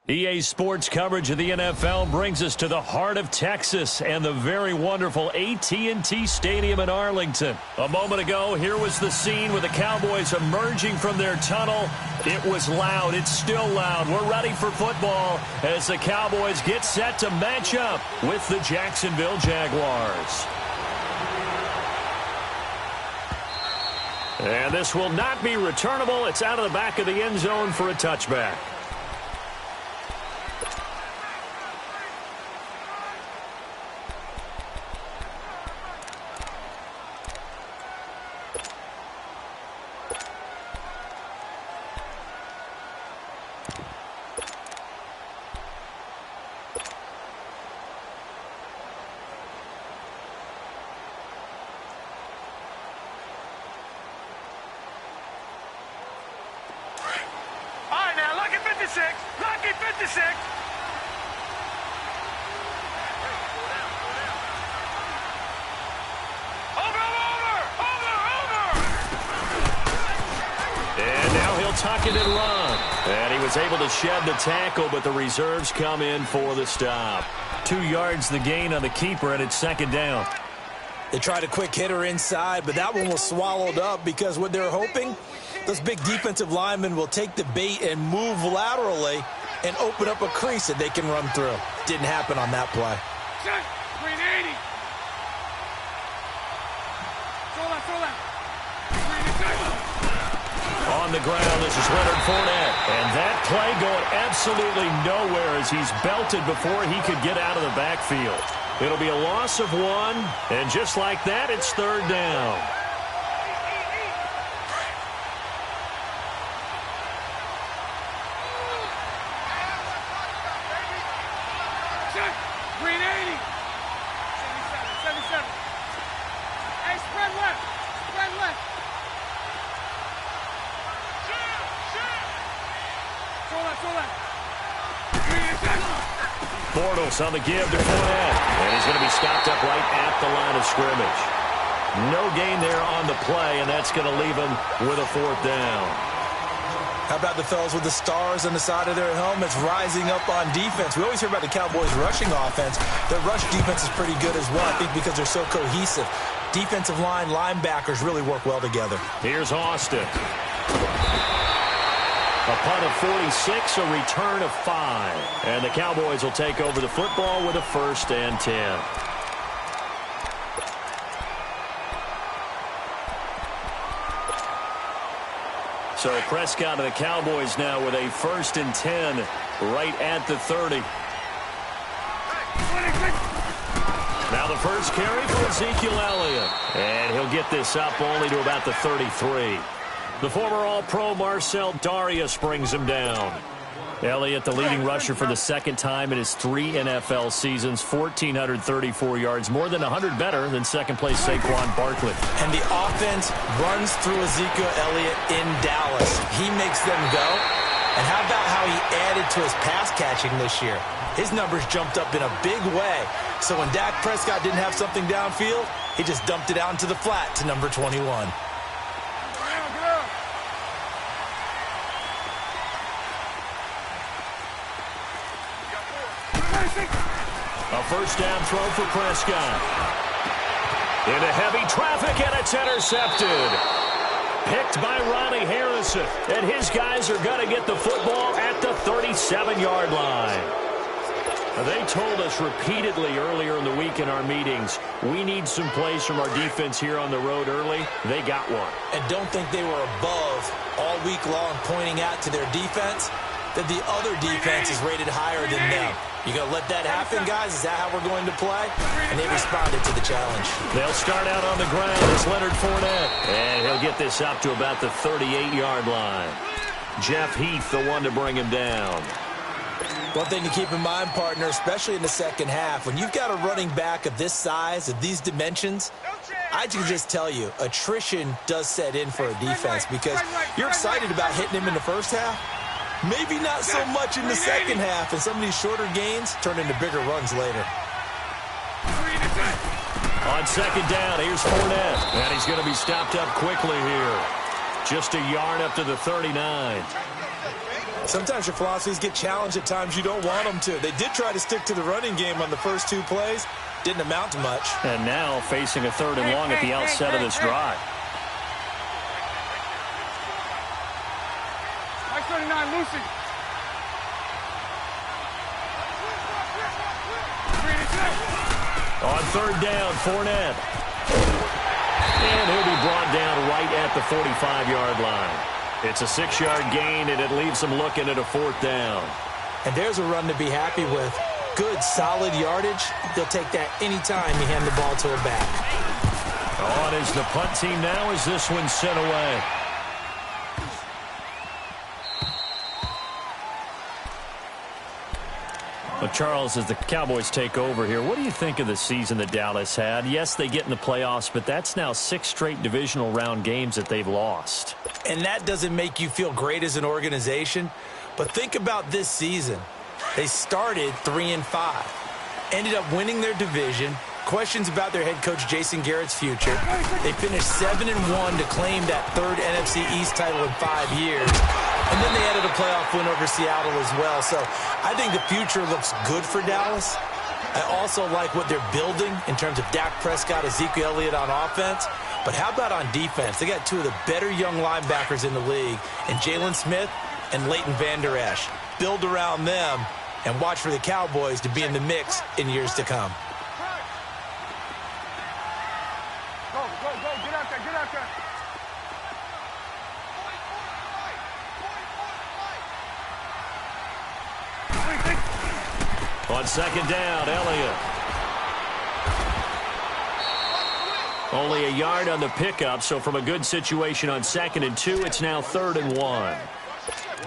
EA Sports coverage of the NFL brings us to the heart of Texas and the very wonderful AT&T Stadium in Arlington. A moment ago, here was the scene with the Cowboys emerging from their tunnel. It was loud. It's still loud. We're ready for football as the Cowboys get set to match up with the Jacksonville Jaguars. And this will not be returnable. It's out of the back of the end zone for a touchback. Lucky 56. Over. And now he'll tuck it and run. And he was able to shed the tackle, but the reserves come in for the stop. 2 yards the gain on the keeper, and it's second down. They tried a quick hitter inside, but that one was swallowed up because what they're hoping, those big defensive linemen will take the bait and move laterally and open up a crease that they can run through. Didn't happen on that play. Check. 380. Throw that. On the ground, this is Leonard Fournette. And that play going absolutely nowhere as he's belted before he could get out of the backfield. It'll be a loss of 1, and just like that, it's third down. Check. 380. 77. Hey, spread left. Throw that. Bortles on the give to Fournette. And he's going to be stopped up right at the line of scrimmage. No gain there on the play, and that's going to leave him with a fourth down. How about the fellas with the stars on the side of their helmets rising up on defense? We always hear about the Cowboys' rushing offense. Their rush defense is pretty good as well, I think, because they're so cohesive. Defensive line, linebackers really work well together. Here's Austin. A punt of 46, a return of 5. And the Cowboys will take over the football with a 1st and 10. So Prescott and the Cowboys now with a 1st and 10 right at the 30. Now the first carry for Ezekiel Elliott. And he'll get this up only to about the 33. The former All-Pro Marcel Darius brings him down. Elliott, the leading rusher for the second time in his 3 NFL seasons, 1,434 yards, more than 100 better than second-place Saquon Barkley. And the offense runs through Ezekiel Elliott in Dallas. He makes them go. And how about how he added to his pass catching this year? His numbers jumped up in a big way. So when Dak Prescott didn't have something downfield, he just dumped it out into the flat to number 21. A first down throw for Prescott. Into heavy traffic, and it's intercepted. Picked by Ronnie Harrison. And his guys are going to get the football at the 37-yard line. They told us repeatedly earlier in the week in our meetings, we need some plays from our defense here on the road early. They got one. And don't think they were above all week long pointing out to their defense that the other defense is rated higher than them. You going to let that happen, guys? Is that how we're going to play? And they responded to the challenge. They'll start out on the ground. It's Leonard Fournette. And he'll get this up to about the 38-yard line. Jeff Heath, the one to bring him down. One thing to keep in mind, partner, especially in the second half, when you've got a running back of this size, of these dimensions, I can just tell you, attrition does set in for a defense because you're excited about hitting him in the first half. Maybe not so much in the second half, and some of these shorter gains turn into bigger runs later. On second down, here's Fournette, and he's going to be stopped up quickly here. Just a yard up to the 39. Sometimes your philosophies get challenged at times you don't want them to. They did try to stick to the running game on the first 2 plays. Didn't amount to much. And now facing a 3rd and long at the outset of this drive. Mike 39, Lucy. On 3rd down, Fournette. And he'll be brought down right at the 45-yard line. It's a 6-yard gain, and it leaves them looking at a 4th down. And there's a run to be happy with. Good, solid yardage. They'll take that anytime you hand the ball to a back. On is the punt team now as this one's sent away. Well, Charles, as the Cowboys take over here, what do you think of the season that Dallas had? Yes, they get in the playoffs, but that's now 6 straight divisional round games that they've lost. And that doesn't make you feel great as an organization. But think about this season. They started 3-5, ended up winning their division. Questions about their head coach Jason Garrett's future. They finished 7-1 to claim that 3rd NFC East title in 5 years. And then they added a playoff win over Seattle as well. So I think the future looks good for Dallas. I also like what they're building in terms of Dak Prescott, Ezekiel Elliott on offense. But how about on defense? They got 2 of the better young linebackers in the league, and Jalen Smith and Leighton Vander Esch. Build around them and watch for the Cowboys to be in the mix in years to come. Go, get out there, get out there. On 2nd down, Elliott. Only a yard on the pickup, so from a good situation on 2nd and 2, it's now 3rd and 1.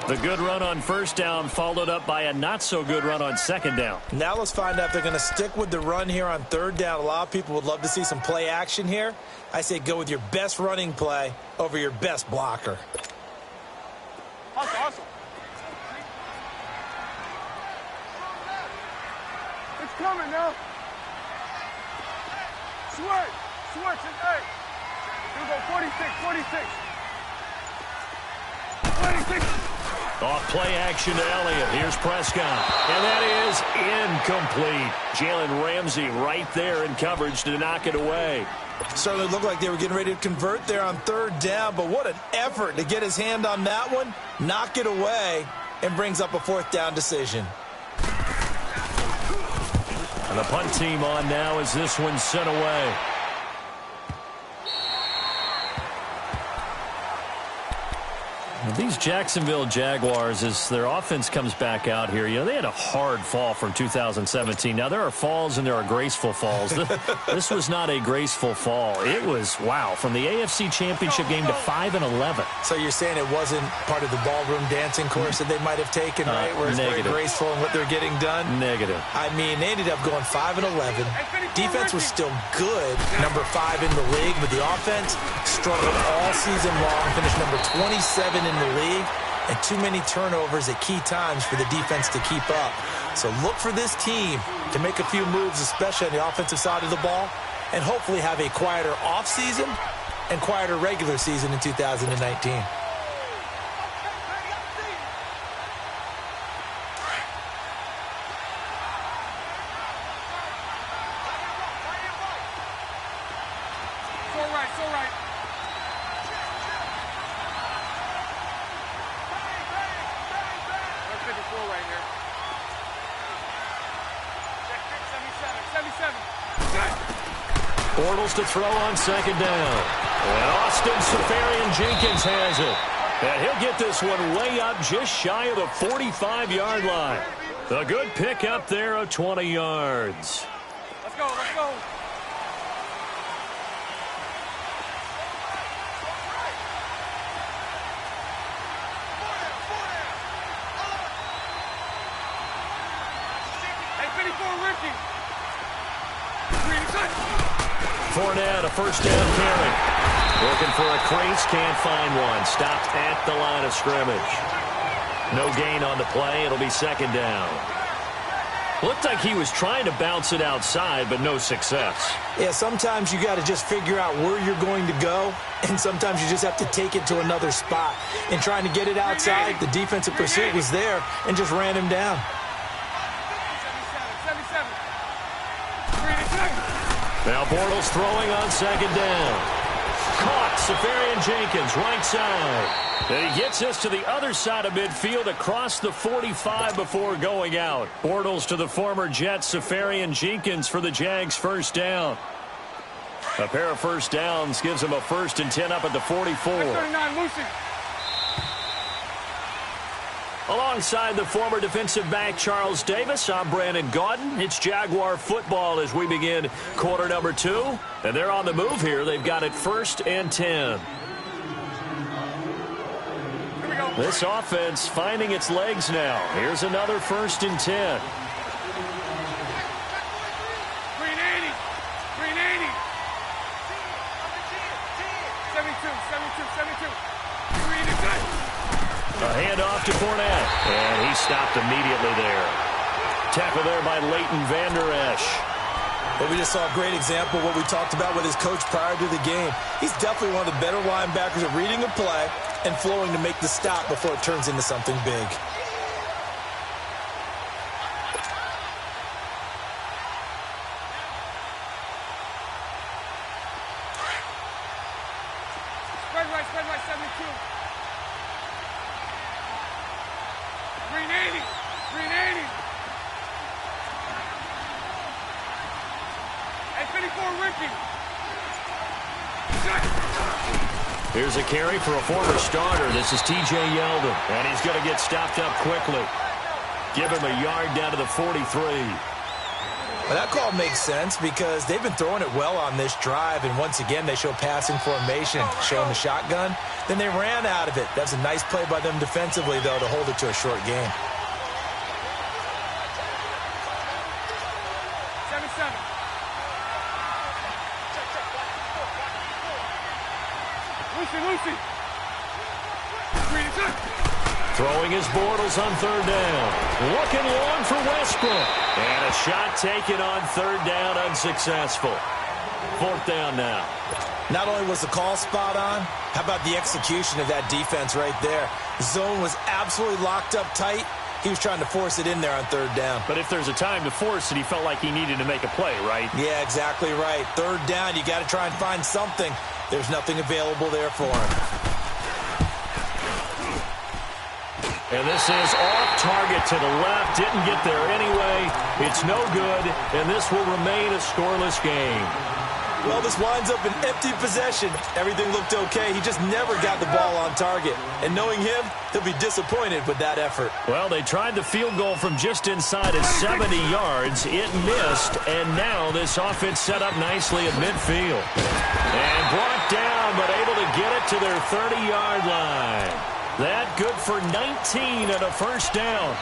The good run on 1st down followed up by a not-so-good run on 2nd down. Now let's find out if they're going to stick with the run here on 3rd down. A lot of people would love to see some play action here. I say go with your best running play over your best blocker. Hustle. It's coming now. Switch, and hey. Here we go, 46. Off play action to Elliott. Here's Prescott. And that is incomplete. Jalen Ramsey right there in coverage to knock it away. Certainly looked like they were getting ready to convert there on 3rd down, but what an effort to get his hand on that one, knock it away, and brings up a 4th down decision. And the punt team on now as this one's sent away. These Jacksonville Jaguars, as their offense comes back out here, they had a hard fall from 2017. Now, there are falls and there are graceful falls. This was not a graceful fall. It was, wow, from the AFC Championship game to 5-11. So you're saying it wasn't part of the ballroom dancing course that they might have taken, right? Where it's very graceful in what they're getting done? Negative. I mean, they ended up going 5-11. Defense was still good, number 5 in the league, but the offense struggled all season long, finished number 27 in the league, and too many turnovers at key times for the defense to keep up. So look for this team to make a few moves, especially on the offensive side of the ball, and hopefully have a quieter offseason and quieter regular season in 2019. It's all right. Right here. Check 77. Bortles to throw on 2nd down. And Austin Seferian-Jenkins has it. And he'll get this one way up just shy of the 45-yard line. A good pickup there of 20 yards. Let's go. Fournette, a 1st down carry. Looking for a crease, can't find one. Stopped at the line of scrimmage. No gain on the play. It'll be 2nd down. Looked like he was trying to bounce it outside, but no success. Yeah, sometimes you got to just figure out where you're going to go, and sometimes you just have to take it to another spot. In trying to get it outside, the defensive pursuit was there and just ran him down. Now Bortles throwing on second down. Caught, Safarian Jenkins, right side. And he gets us to the other side of midfield across the 45 before going out. Bortles to the former Jet, Safarian Jenkins for the Jags first down. A pair of first downs gives him a 1st and 10 up at the 44. 39, Lucy. Alongside the former defensive back Charles Davis, I'm Brandon Gaudin. It's Jaguar football as we begin quarter number 2. And they're on the move here. They've got it 1st and 10. This offense finding its legs now. Here's another 1st and 10. Green 80. Green 80. 72. Green is good. A handoff to Fournette. And he stopped immediately there. Tackle there by Leighton Vander Esch. But we just saw a great example of what we talked about with his coach prior to the game. He's definitely one of the better linebackers at reading a play and flowing to make the stop before it turns into something big. Spread right, 72. Green 80. Green 80. Hey, 54, Ricky. Here's a carry for a former starter. This is T.J. Yeldon, and he's going to get stopped up quickly. Give him a yard down to the 43. Well, that call makes sense because they've been throwing it well on this drive, and once again they show passing formation, showing the shotgun. Then they ran out of it. That's a nice play by them defensively, though, to hold it to a short game. 77. Lucy. Green is good. Throwing his Bortles on 3rd down. Looking long for Westbrook. And a shot taken on 3rd down, unsuccessful. 4th down now. Not only was the call spot on, how about the execution of that defense right there? The zone was absolutely locked up tight. He was trying to force it in there on 3rd down. But if there's a time to force it, he felt like he needed to make a play, right? Yeah, exactly right. 3rd down, you got to try and find something. There's nothing available there for him. And this is off target to the left. Didn't get there anyway. It's no good, and this will remain a scoreless game. Well, this winds up an empty possession. Everything looked okay. He just never got the ball on target. And knowing him, he'll be disappointed with that effort. Well, they tried the field goal from just inside of 70 yards. It missed, and now this offense set up nicely at midfield. And brought down, but able to get it to their 30-yard line. That good for 19 and a 1st down.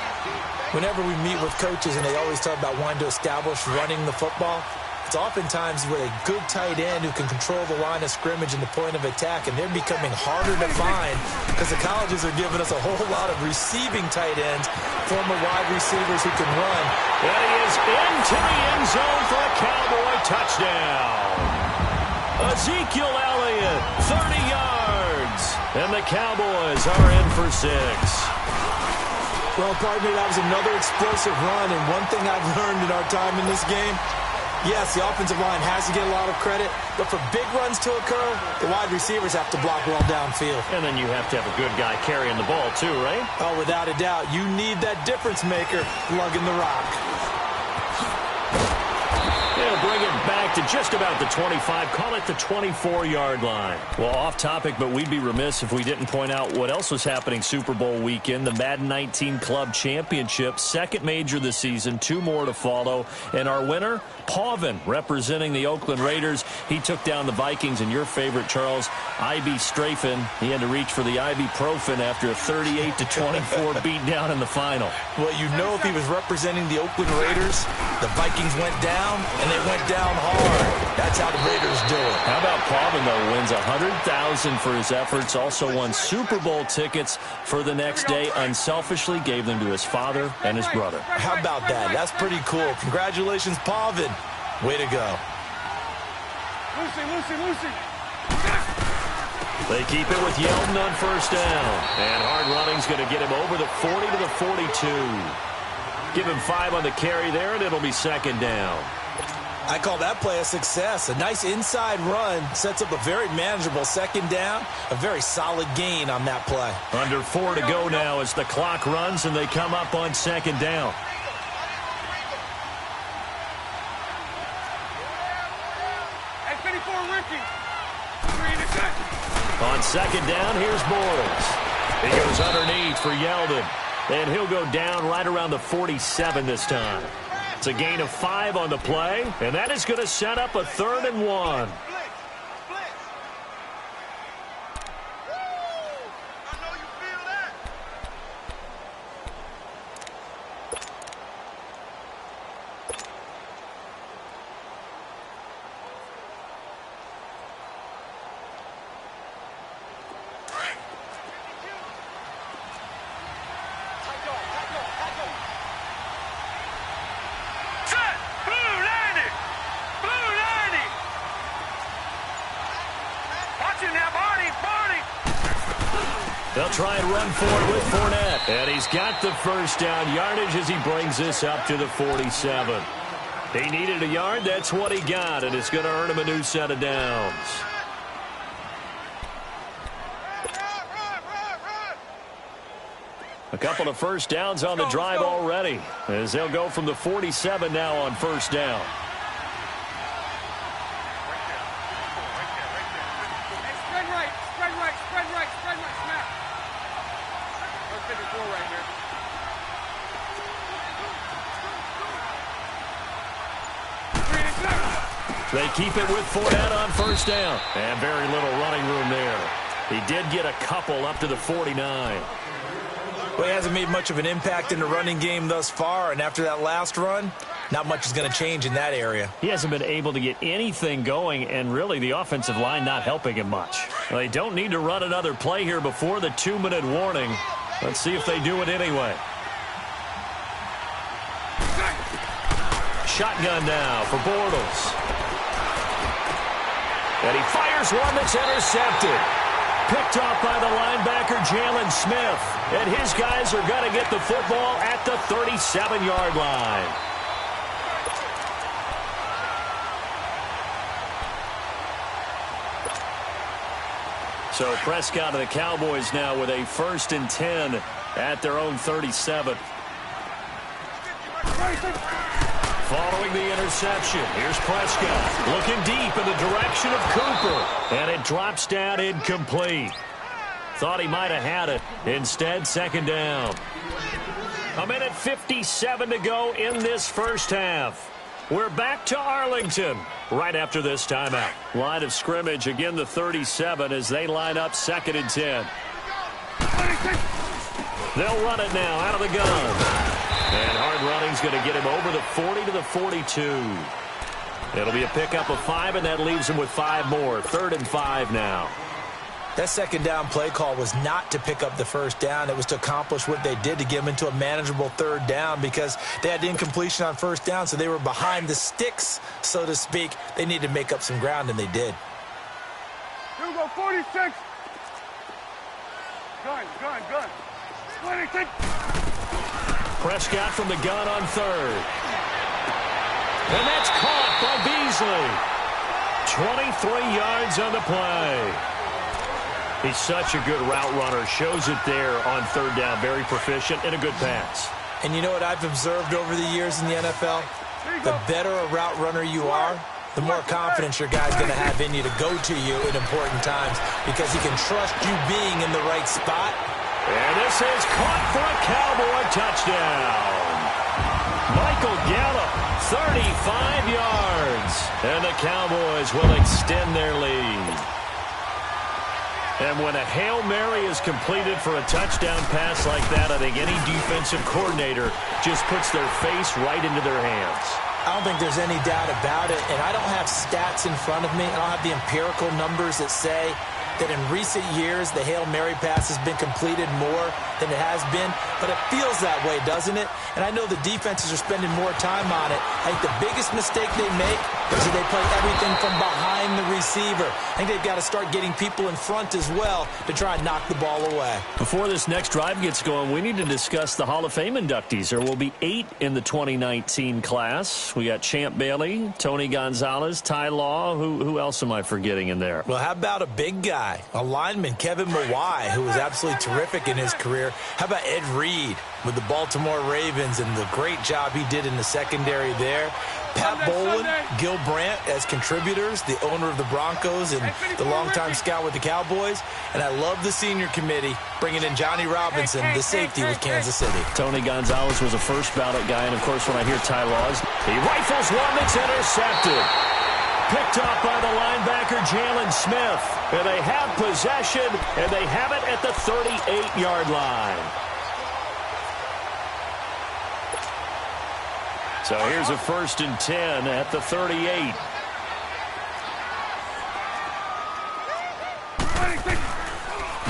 Whenever we meet with coaches and they always talk about wanting to establish running the football, it's oftentimes with a good tight end who can control the line of scrimmage and the point of attack, and they're becoming harder to find because the colleges are giving us a whole lot of receiving tight ends, former wide receivers who can run. And he is into the end zone for a Cowboy touchdown. Ezekiel Elliott, 30 yards, and the Cowboys are in for 6. Well, pardon me, that was another explosive run, and one thing I've learned in our time in this game, yes, the offensive line has to get a lot of credit, but for big runs to occur, the wide receivers have to block well downfield. And then you have to have a good guy carrying the ball too, right? Oh, without a doubt. You need that difference maker lugging the rock. They'll bring it back to just about the 25. Call it the 24-yard line. Well, off topic, but we'd be remiss if we didn't point out what else was happening Super Bowl weekend. The Madden 19 Club Championship, second major this season, 2 more to follow. And our winner, Pauvin, representing the Oakland Raiders. He took down the Vikings, and your favorite, Charles, I.B. Strafen. He had to reach for the ibuprofen after a 38-24 beatdown in the final. Well, you know if he was representing the Oakland Raiders, the Vikings went down, and they went down hard. hard. That's how the Raiders do it. How about Paulman, though, wins $100,000 for his efforts, also won Super Bowl tickets for the next day, unselfishly gave them to his father and his brother. How about that? That's pretty cool. Congratulations, Paulman. Way to go. Lucy. They keep it with Yeldon on first down. And hard running's going to get him over the 40 to the 42. Give him 5 on the carry there, and it'll be second down. I call that play a success. A nice inside run sets up a very manageable second down. A very solid gain on that play. Under 4 to go now as the clock runs and they come up on second down. On second down, here's Morris. He goes underneath for Yeldon. And he'll go down right around the 47 this time. It's a gain of 5 on the play, and that is going to set up a 3rd and 1. They'll try and run forward with Fournette. And he's got the first down yardage as he brings this up to the 47. He needed a yard. That's what he got. And it's going to earn him a new set of downs. A couple of first downs on the drive already, as they'll go from the 47 now on first down. They keep it with Fournette on first down. And very little running room there. He did get a couple up to the 49. Well, he hasn't made much of an impact in the running game thus far, and after that last run, not much is going to change in that area. He hasn't been able to get anything going, and really the offensive line not helping him much. Well, they don't need to run another play here before the 2-minute warning. Let's see if they do it anyway. Shotgun now for Bortles. And he fires one that's intercepted. Picked off by the linebacker, Jalen Smith. And his guys are going to get the football at the 37-yard line. So Prescott and the Cowboys now with a 1st and 10 at their own 37. Following the interception, here's Prescott looking deep in the direction of Cooper. And it drops down incomplete. Thought he might have had it. Instead, second down. 1:57 to go in this first half. We're back to Arlington right after this timeout. Line of scrimmage, again the 37 as they line up 2nd and 10. They'll run it now out of the gun. And hard running's going to get him over the 40 to the 42. It'll be a pickup of 5, and that leaves him with 5 more. 3rd and 5 now. That second down play call was not to pick up the first down. It was to accomplish what they did to get them into a manageable 3rd down because they had incompletion on first down, so they were behind the sticks, so to speak. They needed to make up some ground, and they did. Here we go, 46. Gun. 26. Prescott from the gun on 3rd. And that's caught by Beasley. 23 yards on the play. He's such a good route runner. Shows it there on 3rd down. Very proficient and a good pass. And you know what I've observed over the years in the NFL? The better a route runner you are, the more confidence your guy's going to have in you to go to you in important times because he can trust you being in the right spot. And this is caught for a Cowboy touchdown. Michael Gallup, 35 yards. And the Cowboys will extend their lead. And when a Hail Mary is completed for a touchdown pass like that, I think any defensive coordinator just puts their face right into their hands. I don't think there's any doubt about it, and I don't have stats in front of me. I don't have the empirical numbers that say that in recent years the Hail Mary pass has been completed more than it has been, but it feels that way, doesn't it? And I know the defenses are spending more time on it. I think the biggest mistake they make is that they play everything from behind the receiver. I think they've got to start getting people in front as well to try and knock the ball away. Before this next drive gets going, we need to discuss the Hall of Fame inductees. There will be 8 in the 2019 class. We got Champ Bailey, Tony Gonzalez, Ty Law. Who else am I forgetting in there? Well, how about a big guy, a lineman, Kevin Mawai, who was absolutely terrific in his career. How about Ed Reed with the Baltimore Ravens and the great job he did in the secondary there? Pat Bowlen, Gil Brandt as contributors, the owner of the Broncos and the longtime scout with the Cowboys. And I love the senior committee bringing in Johnny Robinson, the safety with Kansas City. Tony Gonzalez was a first ballot guy, and of course when I hear Ty Laws, he rifles one that's intercepted. Picked off by the linebacker Jalen Smith. And they have possession, and they have it at the 38-yard line. So here's a 1st and 10 at the 38.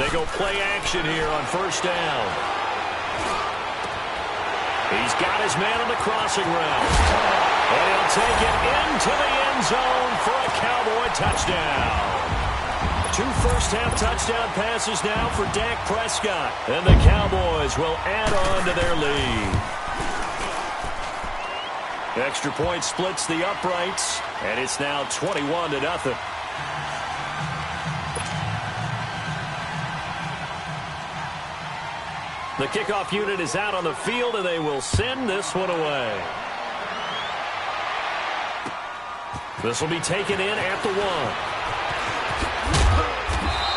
They go play action here on 1st down. He's got his man on the crossing route. And he'll take it into the end zone for a Cowboy touchdown. 2 first-half touchdown passes now for Dak Prescott. And the Cowboys will add on to their lead. Extra point splits the uprights, and it's now 21-0. The kickoff unit is out on the field, and they will send this one away. This will be taken in at the 1.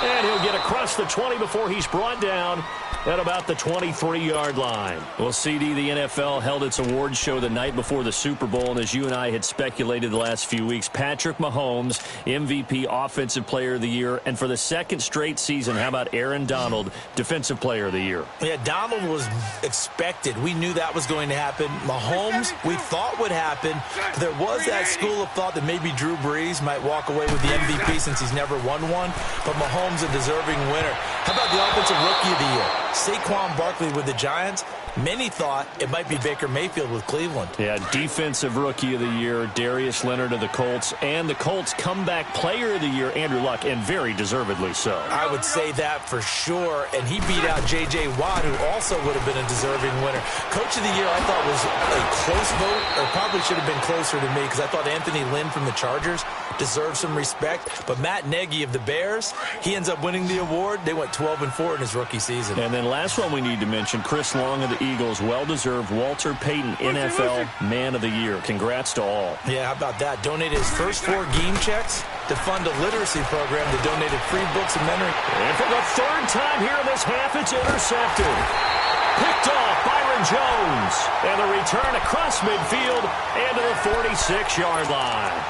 And he'll get across the 20 before he's brought down at about the 23-yard line. Well, CD, the NFL held its awards show the night before the Super Bowl, and as you and I had speculated the last few weeks, Patrick Mahomes, MVP, Offensive Player of the Year, and for the 2nd straight season, how about Aaron Donald, Defensive Player of the Year? Yeah, Donald was expected. We knew that was going to happen. Mahomes, we thought would happen. There was that school of thought that maybe Drew Brees might walk away with the MVP since he's never won one, but Mahomes a deserving winner. How about the Offensive Rookie of the Year? Saquon Barkley with the Giants. Many thought it might be Baker Mayfield with Cleveland. Yeah, Defensive Rookie of the Year, Darius Leonard of the Colts, and the Colts Comeback Player of the Year, Andrew Luck, and very deservedly so. I would say that for sure, and he beat out J.J. Watt, who also would have been a deserving winner. Coach of the Year, I thought was a close vote, or probably should have been closer to me, because I thought Anthony Lynn from the Chargers deserved some respect, but Matt Nagy of the Bears, he ends up winning the award. They went 12-4 in his rookie season. And then last one we need to mention, Chris Long of the Eagles, well-deserved Walter Payton NFL Man of the Year. Congrats to all. Yeah, how about that? Donated his first 4 game checks to fund a literacy program that donated free books and mentoring. And for the 3rd time here in this half, it's intercepted. Picked off Byron Jones. And the return across midfield and to the 46-yard line.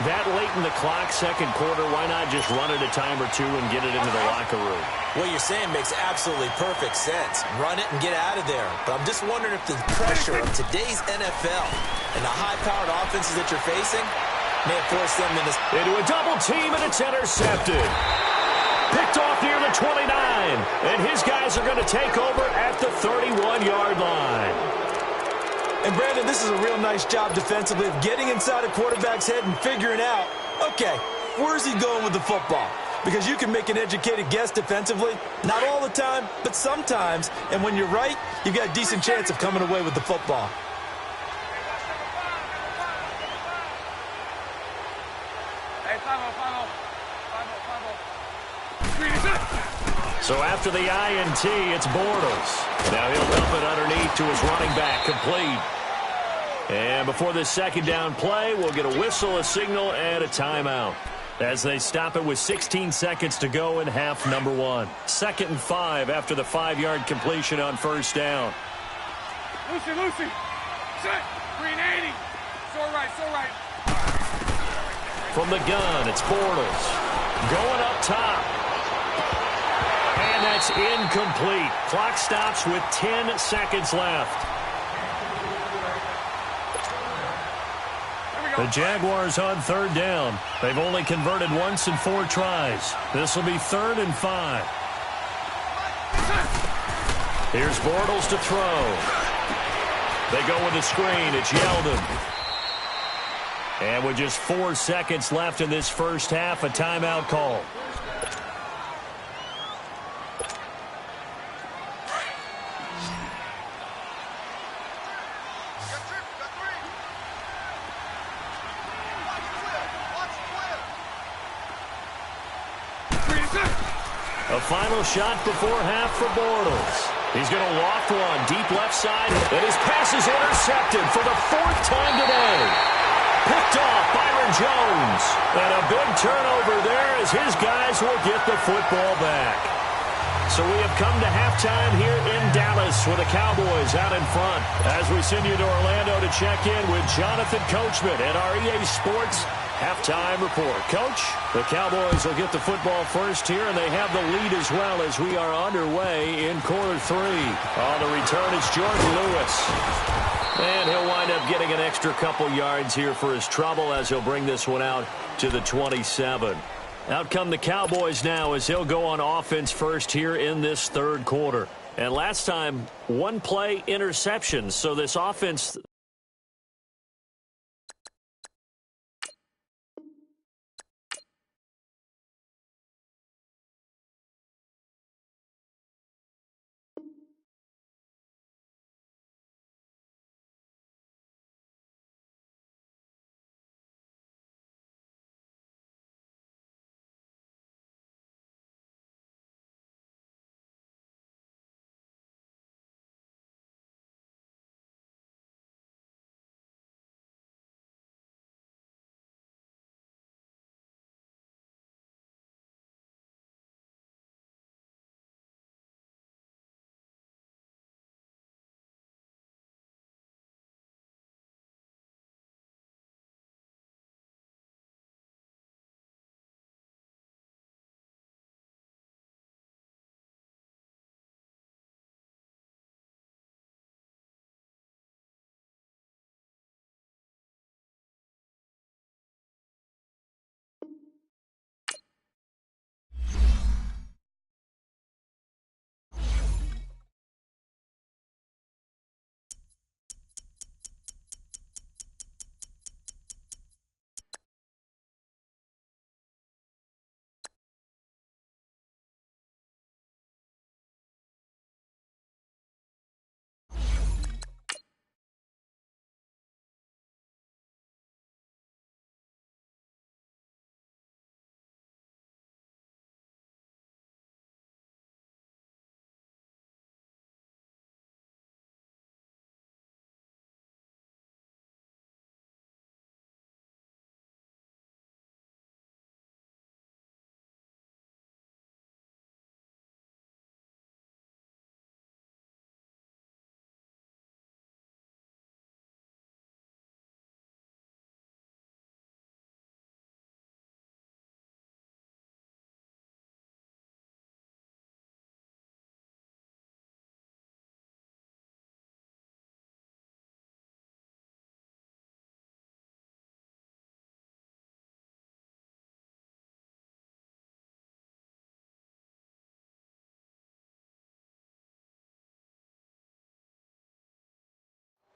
That late in the clock, 2nd quarter, why not just run it a time or two and get it into the locker room? What you're saying makes absolutely perfect sense. Run it and get out of there. But I'm just wondering if the pressure of today's NFL and the high-powered offenses that you're facing may have forced them into a double team, and it's intercepted. Picked off near the 29, and his guys are going to take over at the 31-yard line. And, Brandon, this is a real nice job defensively of getting inside a quarterback's head and figuring out, okay, where's he going with the football? Because you can make an educated guess defensively. Not all the time, but sometimes. And when you're right, you've got a decent chance of coming away with the football. So after the INT, it's Bortles. Now he'll dump it underneath to his running back, complete. And before this 2nd down play, we'll get a whistle, a signal, and a timeout as they stop it with 16 seconds to go in half number 1. 2nd and 5 after the 5-yard completion on 1st down. Lucy. Set. 380. So right. From the gun, it's Bortles. Going up top. And that's incomplete. Clock stops with 10 seconds left. The Jaguars on third down. They've only converted once in 4 tries. This will be 3rd and 5. Here's Bortles to throw. They go with a screen. It's Yeldon. And with just 4 seconds left in this first half, a timeout call. A final shot before half for Bortles. He's going to loft one deep left side, and his pass is intercepted for the 4th time today. Picked off Byron Jones. And a big turnover there as his guys will get the football back. So we have come to halftime here in Dallas with the Cowboys out in front. As we send you to Orlando to check in with Jonathan Coachman at our EA Sports Halftime Report. Coach, the Cowboys will get the football first here, and they have the lead as well as we are underway in quarter 3. On the return, it's Jordan Lewis. And he'll wind up getting an extra couple yards here for his trouble as he'll bring this one out to the 27. Out come the Cowboys now as they'll go on offense first here in this 3rd quarter. And last time, 1 play interception. So this offense...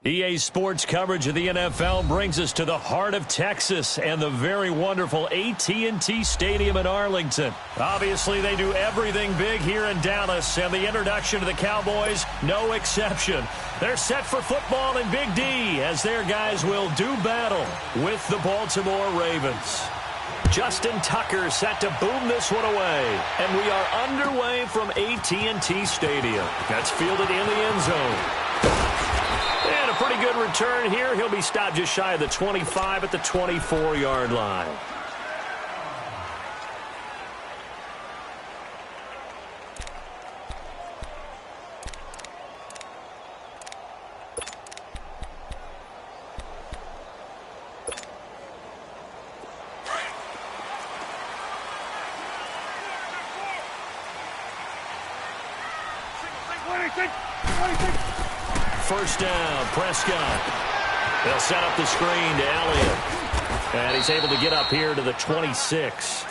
EA Sports coverage of the NFL brings us to the heart of Texas and the very wonderful AT&T Stadium in Arlington. Obviously, they do everything big here in Dallas, and the introduction to the Cowboys, no exception. They're set for football in Big D as their guys will do battle with the Baltimore Ravens. Justin Tucker set to boom this one away, and we are underway from AT&T Stadium. That's fielded in the end zone. And a pretty good return here. He'll be stopped just shy of the 25 at the 24-yard line. First down, Prescott. They'll set up the screen to Elliott. And he's able to get up here to the 26.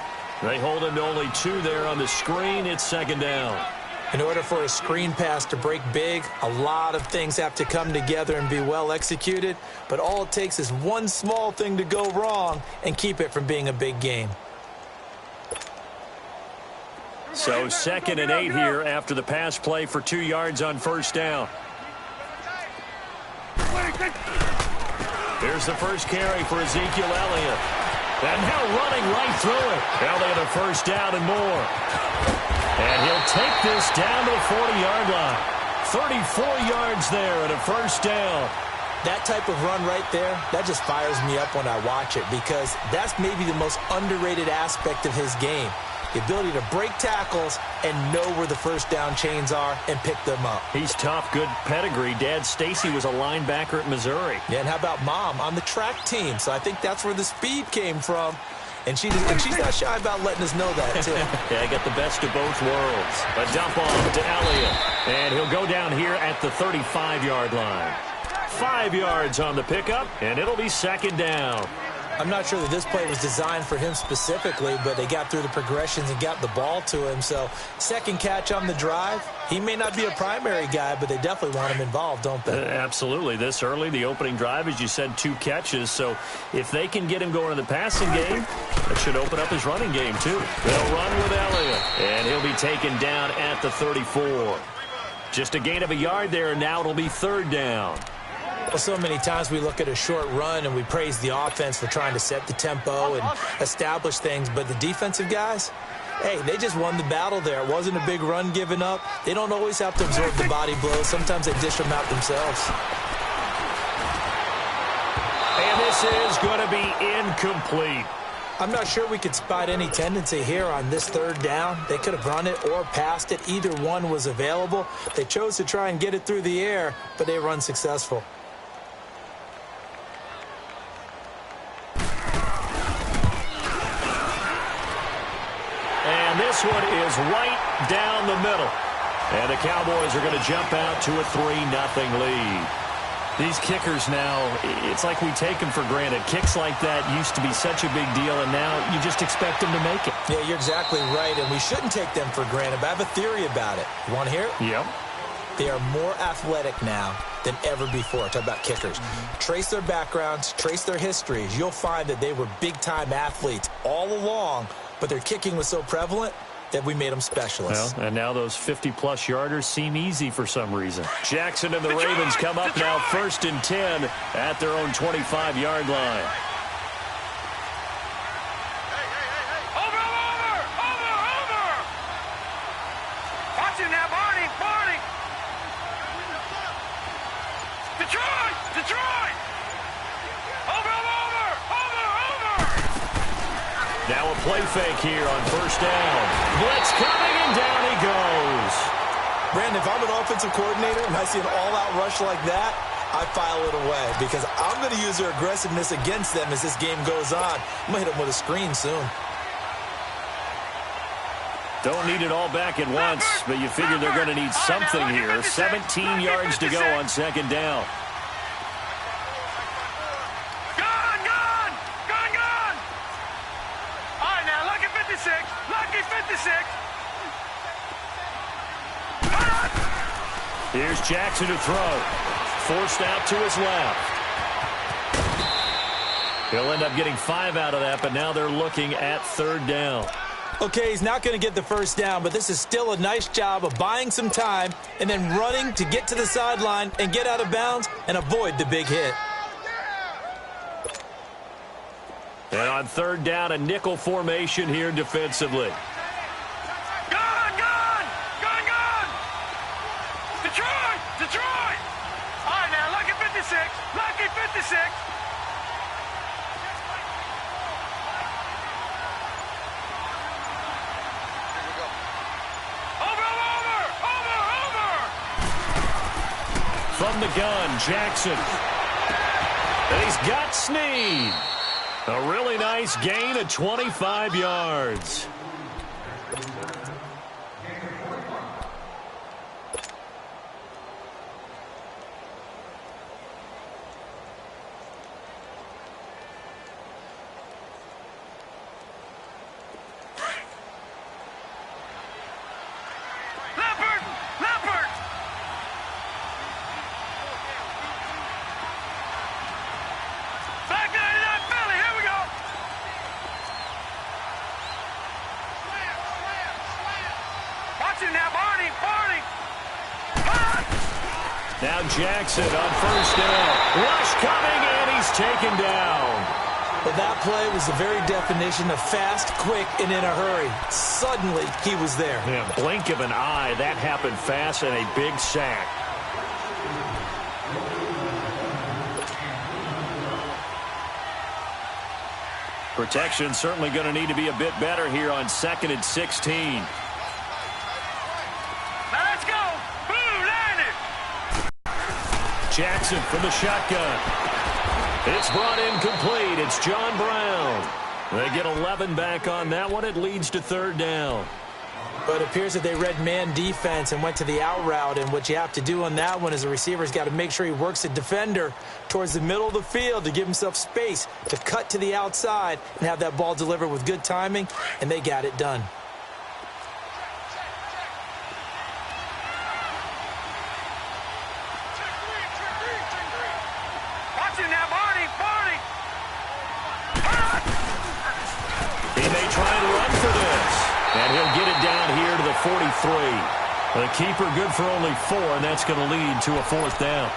They hold him to only 2 there on the screen. It's second down. In order for a screen pass to break big, a lot of things have to come together and be well executed. But all it takes is one small thing to go wrong and keep it from being a big game. So 2nd and 8 here after the pass play for 2 yards on first down. Here's the first carry for Ezekiel Elliott. And now running right through it. Elliott a first down and more. And he'll take this down to the 40-yard line. 34 yards there and a first down. That type of run right there, that just fires me up when I watch it because that's maybe the most underrated aspect of his game. The ability to break tackles and know where the first down chains are and pick them up. He's tough, good pedigree. Dad Stacy was a linebacker at Missouri. Yeah, and how about Mom on the track team? So I think that's where the speed came from. And she's not shy about letting us know that, too. Yeah, I got the best of both worlds. A dump off to Elliott. And he'll go down here at the 35-yard line. 5 yards on the pickup, and it'll be second down. I'm not sure that this play was designed for him specifically, but they got through the progressions and got the ball to him. So second catch on the drive. He may not be a primary guy, but they definitely want him involved, don't they? Absolutely. This early, the opening drive, as you said, 2 catches. So if they can get him going in the passing game, that should open up his running game, too. They'll run with Elliott, and he'll be taken down at the 34. Just a gain of a yard there, and now it'll be third down. Well, so many times we look at a short run and we praise the offense for trying to set the tempo and establish things, but the defensive guys, hey, they just won the battle there. It wasn't a big run given up. They don't always have to absorb the body blows. Sometimes they dish them out themselves. And this is going to be incomplete. I'm not sure we could spot any tendency here on this third down. They could have run it or passed it. Either one was available. They chose to try and get it through the air, but they were unsuccessful. And this one is right down the middle. And the Cowboys are going to jump out to a 3-0 lead. These kickers now, it's like we take them for granted. Kicks like that used to be such a big deal, and now you just expect them to make it. Yeah, you're exactly right, and we shouldn't take them for granted, but I have a theory about it. You want to hear it? Yep. They are more athletic now than ever before. Talk about kickers. Trace their backgrounds, trace their histories. You'll find that they were big-time athletes all along, but their kicking was so prevalent that we made them specialists. Well, and now those 50-plus yarders seem easy for some reason. Jackson and the Ravens come up now 1st and 10 at their own 25-yard line. Over! Watch him now, Barney! Detroit! Over! Now a play fake here on first down. Blitz coming, and down he goes. Brandon, if I'm an offensive coordinator and I see an all-out rush like that, I file it away because I'm going to use their aggressiveness against them as this game goes on. I'm going to hit them with a screen soon. Don't need it all back at once, but you figure they're going to need something here. 17 yards to go on second down. Lucky 56. Here's Jackson to throw. Forced out to his left. He'll end up getting 5 out of that, but now they're looking at third down. Okay, he's not going to get the first down, but this is still a nice job of buying some time and then running to get to the sideline and get out of bounds and avoid the big hit. And on third down, a nickel formation here defensively. Gone! Detroit! All right, now, lucky 56. Over! From the gun, Jackson. And he's got Snead. A really nice gain of 25 yards. Jackson on first down. Rush coming, and he's taken down. Well, that play was the very definition of fast, quick, and in a hurry. Suddenly, he was there. Yeah, blink of an eye. That happened fast, and a big sack. Protection certainly going to need to be a bit better here on 2nd and 16. Let's go. Boom, landed. Jackson from the shotgun. It's brought in complete. It's John Brown. They get 11 back on that one. It leads to 3rd down. But it appears that they read man defense and went to the out route. And what you have to do on that one is the receiver's got to make sure he works the defender towards the middle of the field to give himself space to cut to the outside and have that ball delivered with good timing. And they got it done. Watch him now, Barney. Barney. He may try and run for this. And he'll get it down here to the 43. The keeper good for only 4, and that's going to lead to a 4th down.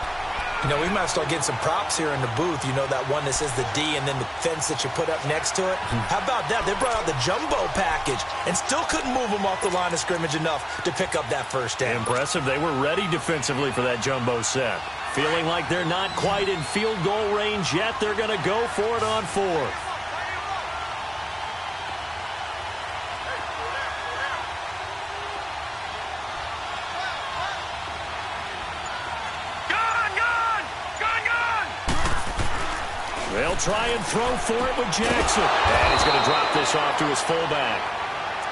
You know, we might start getting some props here in the booth. You know, that one that says the D and then the fence that you put up next to it. How about that? They brought out the jumbo package and still couldn't move them off the line of scrimmage enough to pick up that first down. Impressive. They were ready defensively for that jumbo set. Feeling like they're not quite in field goal range yet. They're going to go for it on 4th. They'll try and throw for it with Jackson. And he's going to drop this off to his fullback.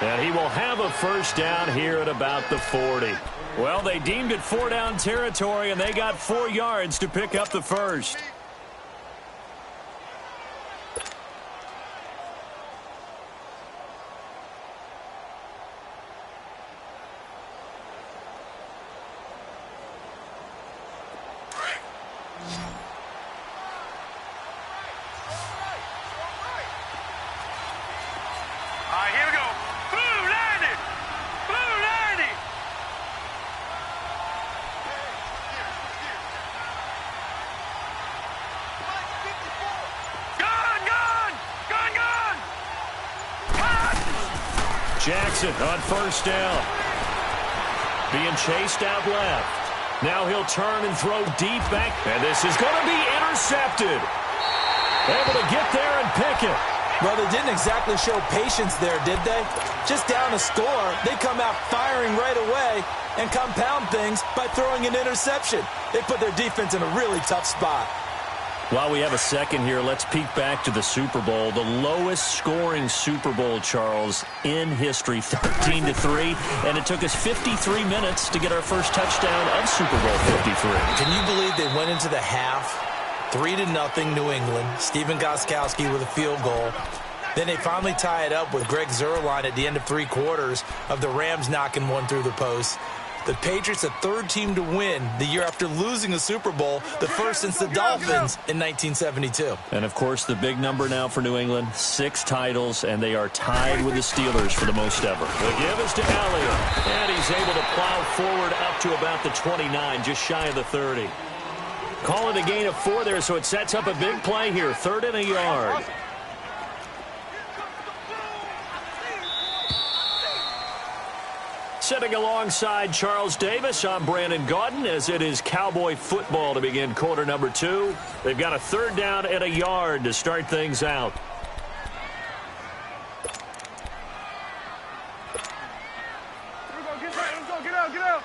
And he will have a first down here at about the 40. Well, they deemed it 4-down territory, and they got 4 yards to pick up the first. Here we go. Boom, landed. Boom, landed. Gun, gun, gun, gun. Jackson on first down. Being chased out left. Now he'll turn and throw deep back. And this is going to be intercepted. Able to get there and pick it. Well, they didn't exactly show patience there, did they? Just down a score, they come out firing right away and compound things by throwing an interception. They put their defense in a really tough spot. While we have a second here, let's peek back to the Super Bowl. The lowest scoring Super Bowl, Charles, in history, 13-3. And it took us 53 minutes to get our first touchdown of Super Bowl 53. Can you believe they went into the half 3-0 New England. Stephen Gostkowski with a field goal. Then they finally tie it up with Greg Zuerlein at the end of 3 quarters of the Rams knocking one through the post. The Patriots, the 3rd team to win the year after losing a Super Bowl, the first since the Dolphins in 1972. And, of course, the big number now for New England, 6 titles, and they are tied with the Steelers for the most ever. The give is to Elliott, and he's able to plow forward up to about the 29, just shy of the 30. Call it a gain of 4 there, so it sets up a big play here, 3rd and a yard. Sitting alongside Charles Davis, I'm Brandon Gaudin, as it is Cowboy football to begin quarter number 2. They've got a 3rd down and a yard to start things out. Here we go. Get right. Let's go. Get out. Get out.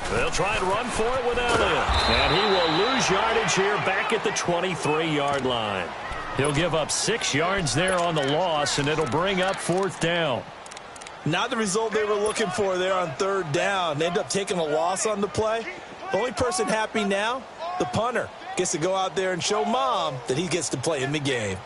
They'll try and run for it with Elliott. And he will lose yardage here back at the 23-yard line. He'll give up 6 yards there on the loss, and it'll bring up 4th down. Not the result they were looking for there on 3rd down. They end up taking a loss on the play. The only person happy now, the punter, gets to go out there and show Mom that he gets to play in the game.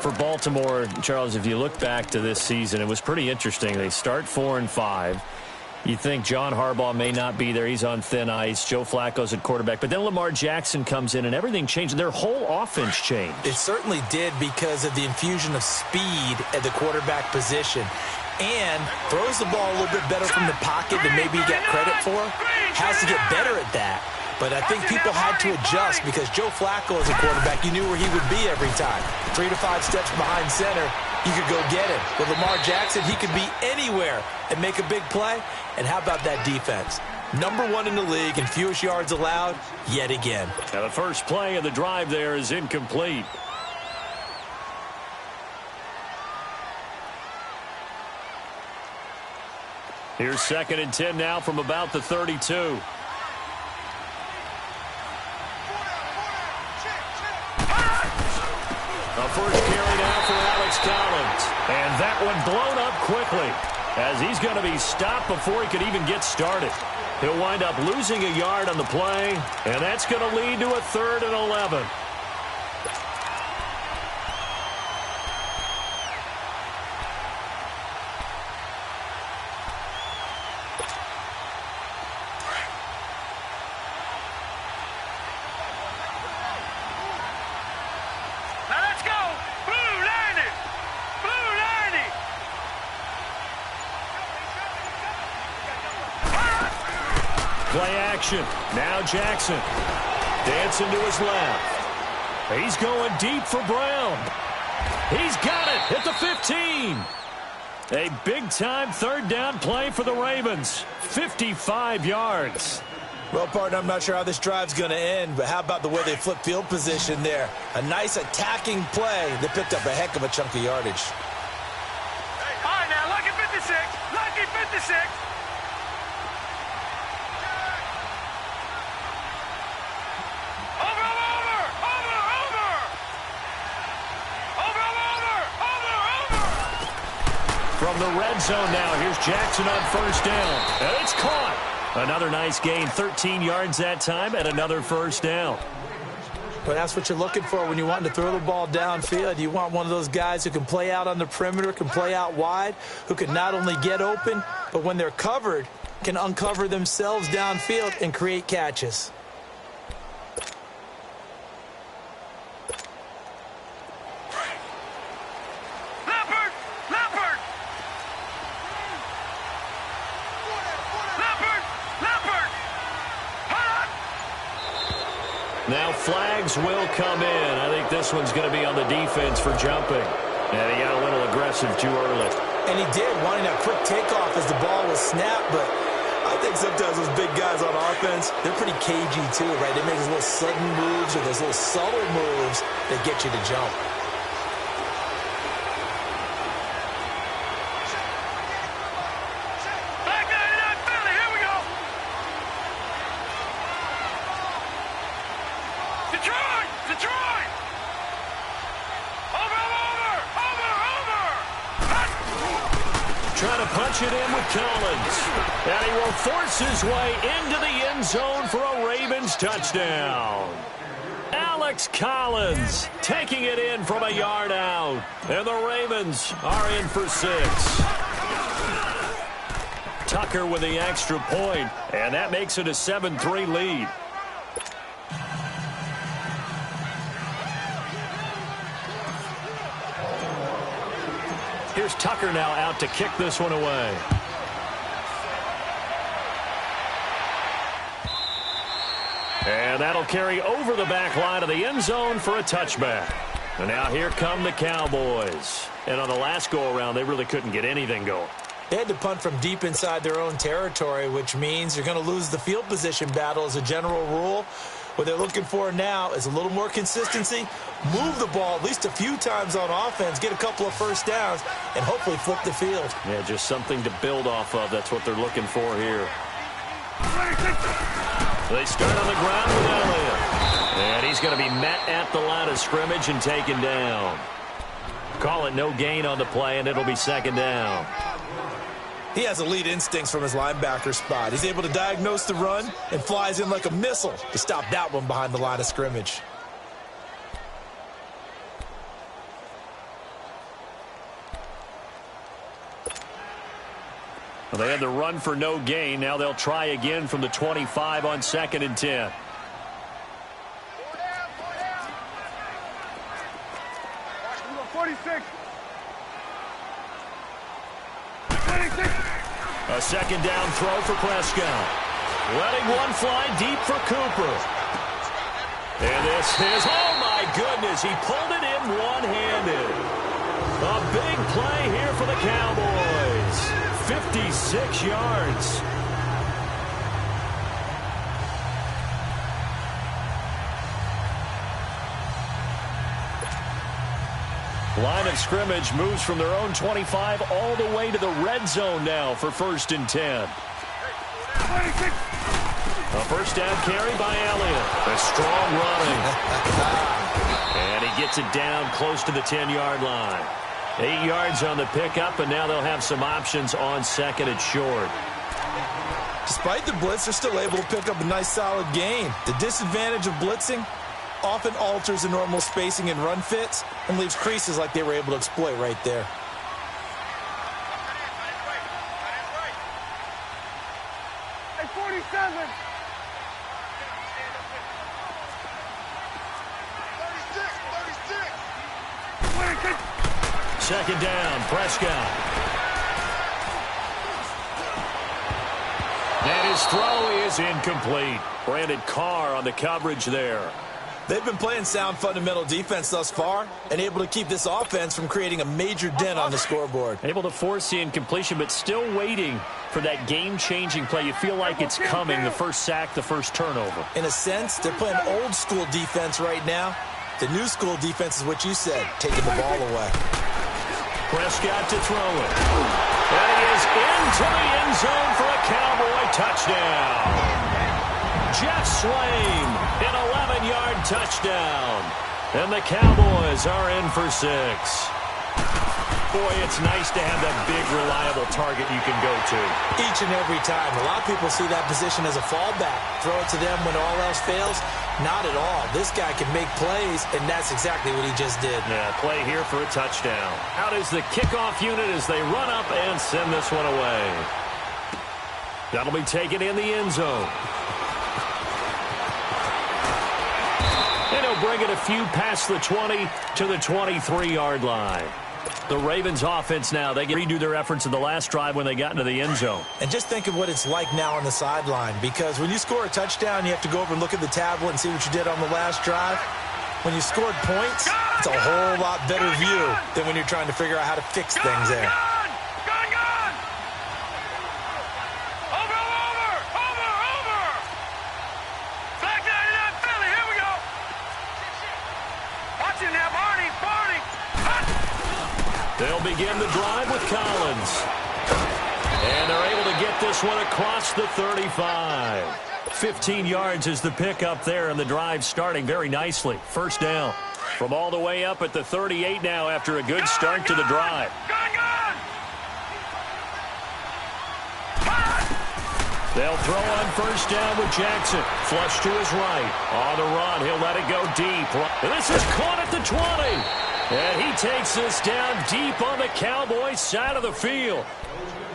For Baltimore, Charles, if you look back to this season, it was pretty interesting. They start 4-5. You think John Harbaugh may not be there. He's on thin ice. Joe Flacco's at quarterback. But then Lamar Jackson comes in, and everything changed. Their whole offense changed. It certainly did because of the infusion of speed at the quarterback position. And throws the ball a little bit better from the pocket than maybe he got credit for. Has to get better at that. But I think people had to adjust because Joe Flacco as a quarterback, you knew where he would be every time. 3 to 5 steps behind center, you could go get him. With Lamar Jackson, he could be anywhere and make a big play. And how about that defense? #1 in the league in fewest yards allowed yet again. Now the first play of the drive there is incomplete. Here's 2nd and 10 now from about the 32. A first carry now for Alex Collins. And that one blown up quickly as he's going to be stopped before he could even get started. He'll wind up losing a yard on the play, and that's going to lead to a 3rd and 11. Play action. Now Jackson. Dancing to his left. He's going deep for Brown. He's got it at the 15. A big-time 3rd down play for the Ravens. 55 yards. Well, partner, I'm not sure how this drive's going to end, but how about the way they flip field position there? A nice attacking play that picked up a heck of a chunk of yardage. All right, now, lucky 56. Lucky 56. From the red zone now, here's Jackson on 1st down. And it's caught. Another nice gain, 13 yards that time, and another 1st down. But that's what you're looking for when you want to throw the ball downfield. You want one of those guys who can play out on the perimeter, can play out wide, who can not only get open, but when they're covered, can uncover themselves downfield and create catches. Now flags will come in. I think this one's going to be on the defense for jumping. And he got a little aggressive too early. And he did, wanting a quick takeoff as the ball was snapped. But I think sometimes those big guys on offense, they're pretty cagey too, right? They make those little sudden moves or those little subtle moves that get you to jump. Trying to punch it in with Collins. And he will force his way into the end zone for a Ravens touchdown. Alex Collins taking it in from a yard out. And the Ravens are in for 6. Tucker with the extra point. And that makes it a 7-3 lead. Here's Tucker now out to kick this one away. And that'll carry over the back line of the end zone for a touchback. And now here come the Cowboys. And on the last go-around, they really couldn't get anything going. They had to punt from deep inside their own territory, which means you're going to lose the field position battle as a general rule. What they're looking for now is a little more consistency, move the ball at least a few times on offense, get a couple of 1st downs, and hopefully flip the field. Yeah, just something to build off of. That's what they're looking for here. They start on the ground with Elliott. And he's going to be met at the line of scrimmage and taken down. Call it no gain on the play, and it'll be 2nd down. He has elite instincts from his linebacker spot. He's able to diagnose the run and flies in like a missile to stop that one behind the line of scrimmage. Well, they had the run for no gain. Now they'll try again from the 25 on 2nd and 10. A second down throw for Prescott. Letting one fly deep for Cooper. And this is, oh my goodness, he pulled it in one-handed. A big play here for the Cowboys. 56 yards. Line of scrimmage moves from their own 25 all the way to the red zone now for 1st and 10. A first down carry by Elliott. A strong running. And he gets it down close to the 10-yard line. 8 yards on the pickup, and now they'll have some options on 2nd and short. Despite the blitz, they're still able to pick up a nice solid gain. The disadvantage of blitzing often alters the normal spacing and run fits and leaves creases like they were able to exploit right there. Hey, 47. 36. Second down, Prescott. And his throw is incomplete. Brandon Carr on the coverage there. They've been playing sound fundamental defense thus far and able to keep this offense from creating a major dent on the scoreboard. Able to force the incompletion, but still waiting for that game-changing play. You feel like it's coming, the first sack, the first turnover. In a sense, they're playing old-school defense right now. The new school defense is what you said, taking the ball away. Prescott to throw it. And he is into the end zone for a Cowboy touchdown. Jeff Swain, an 11-yard touchdown. And the Cowboys are in for 6. Boy, it's nice to have that big, reliable target you can go to. Each and every time. A lot of people see that position as a fallback. Throw it to them when all else fails. Not at all. This guy can make plays, and that's exactly what he just did. Yeah, play here for a touchdown. Out is the kickoff unit as they run up and send this one away. That'll be taken in the end zone. And he'll bring it a few past the 20 to the 23-yard line. The Ravens offense now, they can redo their efforts in the last drive when they got into the end zone. And just think of what it's like now on the sideline, because when you score a touchdown, you have to go over and look at the tablet and see what you did on the last drive. When you scored points, it's a whole lot better view than when you're trying to figure out how to fix things there. Gone! Over! Back 99 Philly, here we go! Watch it now, Barney! They'll begin the drive with Collins. And they're able to get this one across the 35. 15 yards is the pickup there, and the drive starting very nicely. First down. From all the way up at the 38 now after a good start to the drive. They'll throw on first down with Jackson. Flush to his right. On the run, he'll let it go deep. This is caught at the 20. And he takes this down deep on the Cowboys side of the field.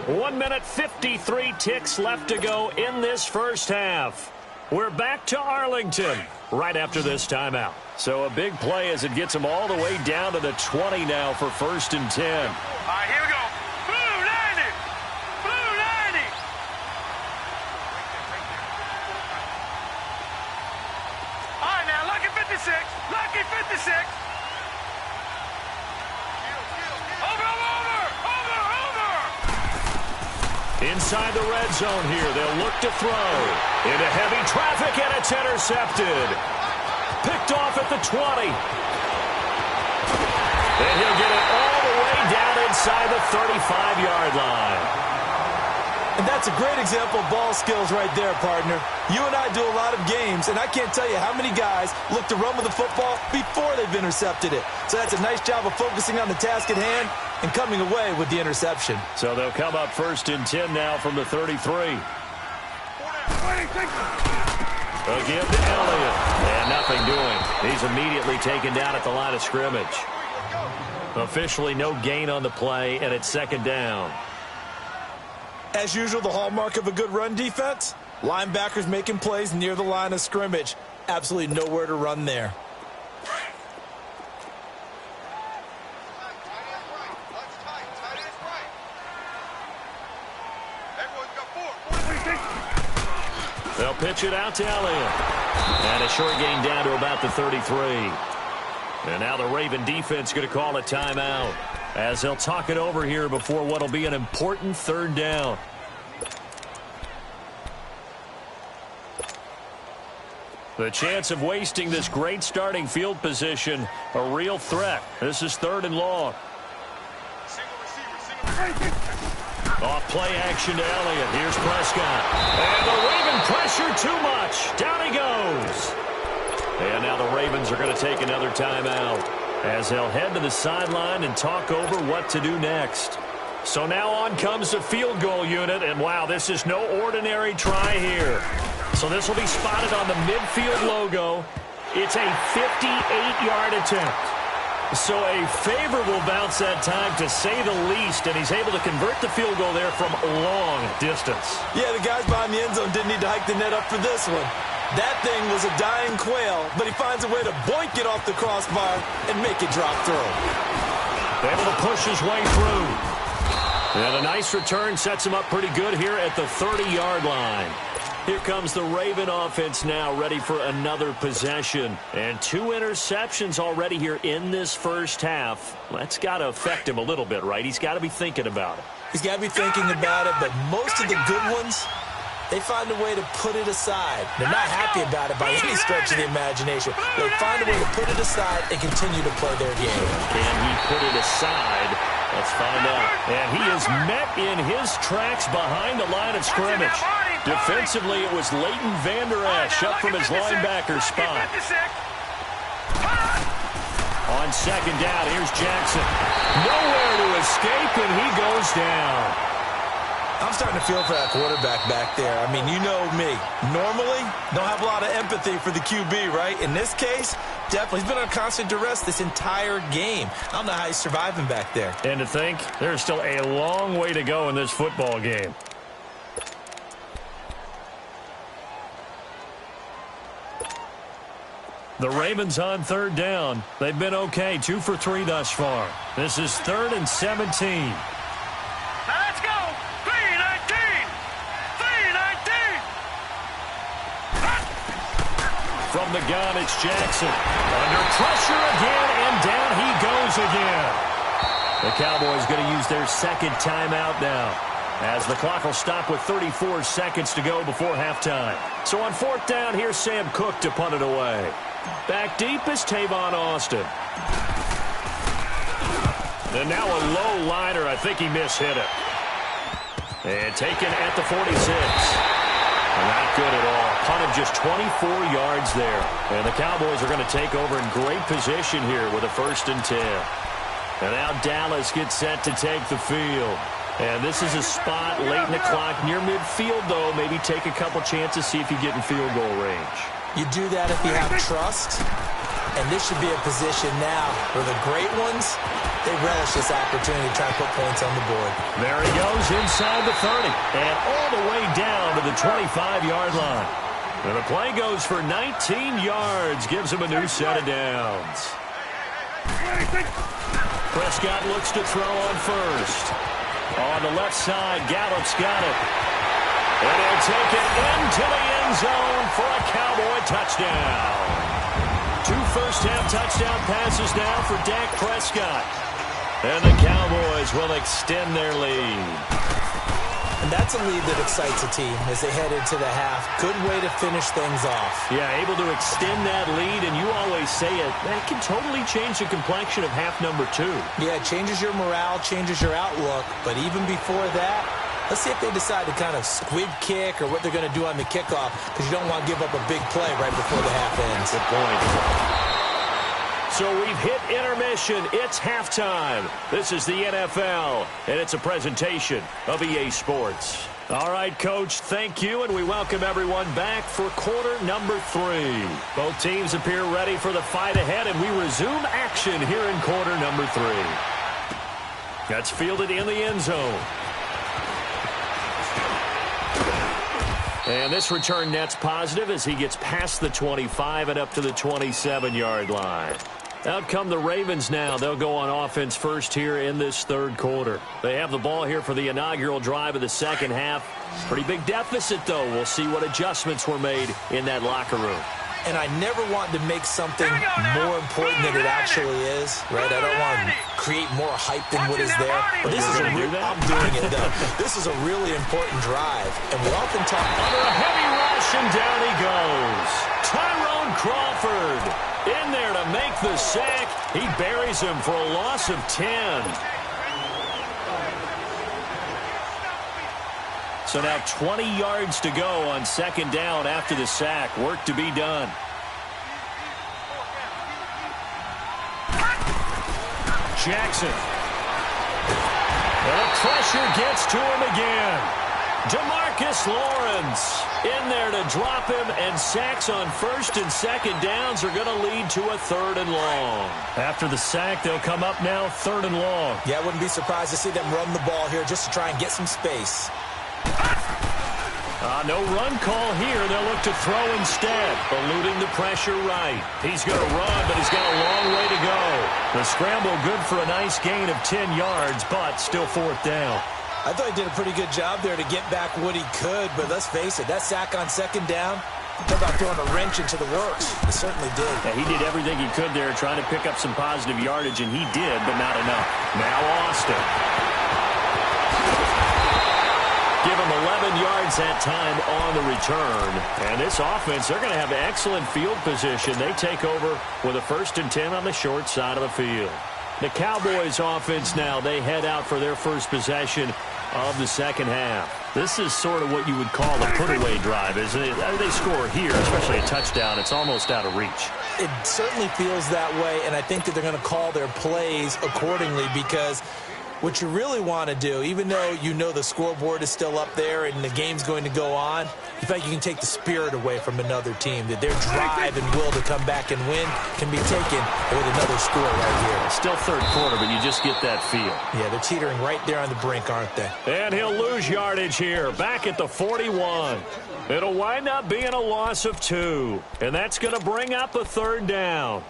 1 minute 53 ticks left to go in this first half. We're back to Arlington right after this timeout. So a big play as it gets them all the way down to the 20 now for 1st and 10. All right, here we go. Blue 90. All right, now, lucky 56. Inside the red zone here, they'll look to throw. Into heavy traffic, and it's intercepted. Picked off at the 20. And he'll get it all the way down inside the 35-yard line. And that's a great example of ball skills right there, partner. You and I do a lot of games, and I can't tell you how many guys look to run with the football before they've intercepted it. So that's a nice job of focusing on the task at hand and coming away with the interception. So they'll come up 1st and 10 now from the 33. Again to Elliott. And nothing doing. He's immediately taken down at the line of scrimmage. Officially no gain on the play, and it's 2nd down. As usual, the hallmark of a good run defense, linebackers making plays near the line of scrimmage. Absolutely nowhere to run there. They'll pitch it out to Elliott. And a short gain down to about the 33. And now the Raven defense going to call a timeout as they'll talk it over here before what will be an important third down. The chance of wasting this great starting field position, a real threat. This is 3rd and long. Off play action to Elliott. Here's Prescott. And the Raven pressure too much. Down he goes. And now the Ravens are going to take another timeout as they'll head to the sideline and talk over what to do next. So now on comes the field goal unit. And wow, this is no ordinary try here. So this will be spotted on the midfield logo. It's a 58-yard attempt. So a favorable bounce that time, to say the least, and he's able to convert the field goal there from long distance. Yeah, the guys behind the end zone didn't need to hike the net up for this one. That thing was a dying quail, but he finds a way to boink it off the crossbar and make it drop through. Able to push his way through. And a nice return sets him up pretty good here at the 30-yard line. Here comes the Raven offense now, ready for another possession. And 2 interceptions already here in this first half. That's got to affect him a little bit, right? He's got to be thinking about it. He's got to be thinking about it, but most of the good ones, they find a way to put it aside. They're not happy about it by any stretch of the imagination. They find a way to put it aside and continue to play their game. Can he put it aside? Let's find out. And he is met in his tracks behind the line of scrimmage. Defensively, it was Leighton Vander Esch up from his linebacker spot. On second down, here's Jackson. Nowhere to escape, and he goes down. I'm starting to feel for that quarterback back there. I mean, you know me. Normally, don't have a lot of empathy for the QB, right? In this case, definitely. He's been on constant duress this entire game. I don't know how he's surviving back there. And to think, there's still a long way to go in this football game. The Ravens on 3rd down. They've been okay, 2 for 3 thus far. This is 3rd and 17. Now let's go. 3-19. 3-19. From the gun, it's Jackson. Under pressure again, and down he goes again. The Cowboys going to use their second timeout now, as the clock will stop with 34 seconds to go before halftime. So on 4th down, here's Sam Cook to punt it away. Back deep is Tavon Austin. And now a low liner. I think he mishit it. And taken at the 46. Not good at all. Punt of just 24 yards there. And the Cowboys are going to take over in great position here with a 1st and 10. And now Dallas gets set to take the field. And this is a spot late in the clock near midfield, though. Maybe take a couple chances, see if you get in field goal range. You do that if you have trust, and this should be a position now where the great ones, they relish this opportunity to try to put points on the board. There he goes inside the 30 and all the way down to the 25-yard line. And the play goes for 19 yards, gives him a new set of downs. Prescott looks to throw on first. On the left side, Gallup's got it. And he'll take it into the end zone for a Cowboy touchdown. 2 first-half touchdown passes now for Dak Prescott. And the Cowboys will extend their lead. And that's a lead that excites a team as they head into the half. Good way to finish things off. Yeah, able to extend that lead, and you always say it, that can totally change the complexion of half number 2. Yeah, it changes your morale, changes your outlook, but even before that, let's see if they decide to kind of squib kick or what they're going to do on the kickoff, because you don't want to give up a big play right before the half ends. Good point. So we've hit intermission. It's halftime. This is the NFL, and it's a presentation of EA Sports. All right, Coach, thank you, and we welcome everyone back for quarter number 3. Both teams appear ready for the fight ahead, and we resume action here in quarter number 3. That's fielded in the end zone. And this return net's positive as he gets past the 25 and up to the 27-yard line. Out come the Ravens now. They'll go on offense first here in this third quarter. They have the ball here for the inaugural drive of the second half. Pretty big deficit, though. We'll see what adjustments were made in that locker room. And I never want to make something more important than it actually is, right? I don't want to create more hype than what is there. But this is I'm doing it, though. This is a really important drive. And we often talk under a heavy rush, and down he goes. Tyrone Crawford in there to make the sack. He buries him for a loss of 10. So now 20 yards to go on second down after the sack. Work to be done. Jackson. And the pressure gets to him again. DeMarcus Lawrence in there to drop him, and sacks on first and second downs are going to lead to a third and long. After the sack, they'll come up now third and long. Yeah, I wouldn't be surprised to see them run the ball here just to try and get some space. No run call here. They'll look to throw instead, eluding the pressure right. He's going to run, but he's got a long way to go. The scramble good for a nice gain of 10 yards, but still fourth down. I thought he did a pretty good job there to get back what he could, but let's face it, that sack on second down, talk about throwing a wrench into the works. He certainly did. Yeah, he did everything he could there, trying to pick up some positive yardage, and he did, but not enough. Now Austin. Give him 11 yards that time on the return. And this offense, they're going to have excellent field position. They take over with a 1st and 10 on the short side of the field. The Cowboys offense now, they head out for their first possession of the second half. This is sort of what you would call a put-away drive, isn't it? They score here, especially a touchdown. It's almost out of reach. It certainly feels that way, and I think that they're going to call their plays accordingly, because what you really want to do, even though you know the scoreboard is still up there and the game's going to go on, you think you can take the spirit away from another team, that their drive and will to come back and win can be taken with another score right here. Still third quarter, but you just get that feel. Yeah, they're teetering right there on the brink, aren't they? And he'll lose yardage here, back at the 41. It'll wind up being a loss of 2, and that's going to bring up a third down.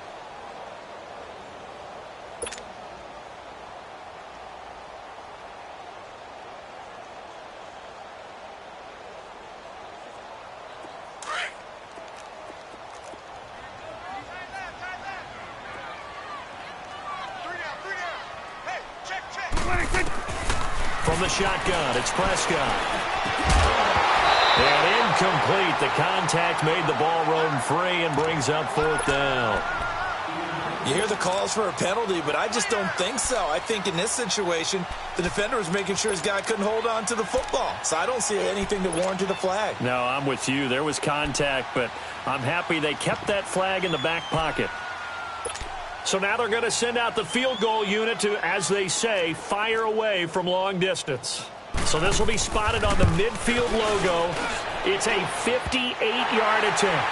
From the shotgun, it's Prescott. And incomplete. The contact made the ball roam free and brings up fourth down. You hear the calls for a penalty, but I just don't think so. I think in this situation, the defender was making sure his guy couldn't hold on to the football. So I don't see anything that warranted a flag. No, I'm with you. There was contact, but I'm happy they kept that flag in the back pocket. So now they're going to send out the field goal unit to, as they say, fire away from long distance. So this will be spotted on the midfield logo. It's a 58-yard attempt.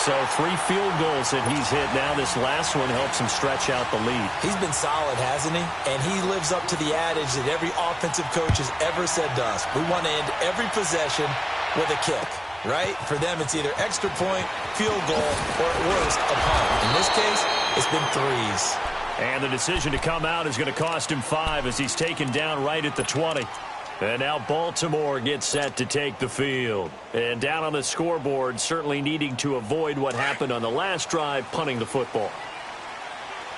So 3 field goals that he's hit now. This last one helps him stretch out the lead. He's been solid, hasn't he? And he lives up to the adage that every offensive coach has ever said to us. We want to end every possession with a kick, right? For them, it's either extra point, field goal, or at worst, a punt. In this case, it's been 3s. And the decision to come out is going to cost him 5 as he's taken down right at the 20. And now Baltimore gets set to take the field. And down on the scoreboard, certainly needing to avoid what happened on the last drive, punting the football.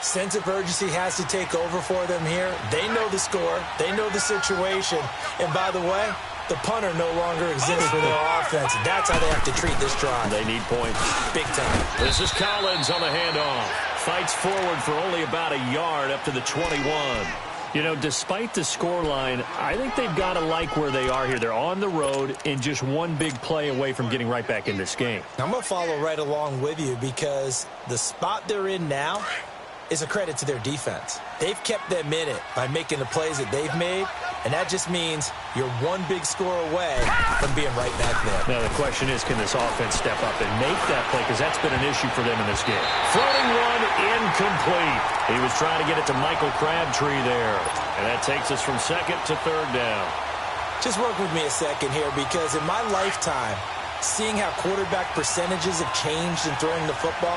Sense of urgency has to take over for them here. They know the score. They know the situation. And by the way, the punter no longer exists for their offense. That's how they have to treat this drive. They need points. Big time. This is Collins on the handoff. Fights forward for only about a yard up to the 21. You know, despite the scoreline, I think they've got to like where they are here. They're on the road and just one big play away from getting right back in this game. I'm going to follow right along with you because the spot they're in now is a credit to their defense. They've kept them in it by making the plays that they've made, and that just means you're one big score away from being right back there. Now the question is, can this offense step up and make that play? Because that's been an issue for them in this game. Floating one, incomplete. He was trying to get it to Michael Crabtree there. And that takes us from second to third down. Just work with me a second here, because in my lifetime, seeing how quarterback percentages have changed in throwing the football,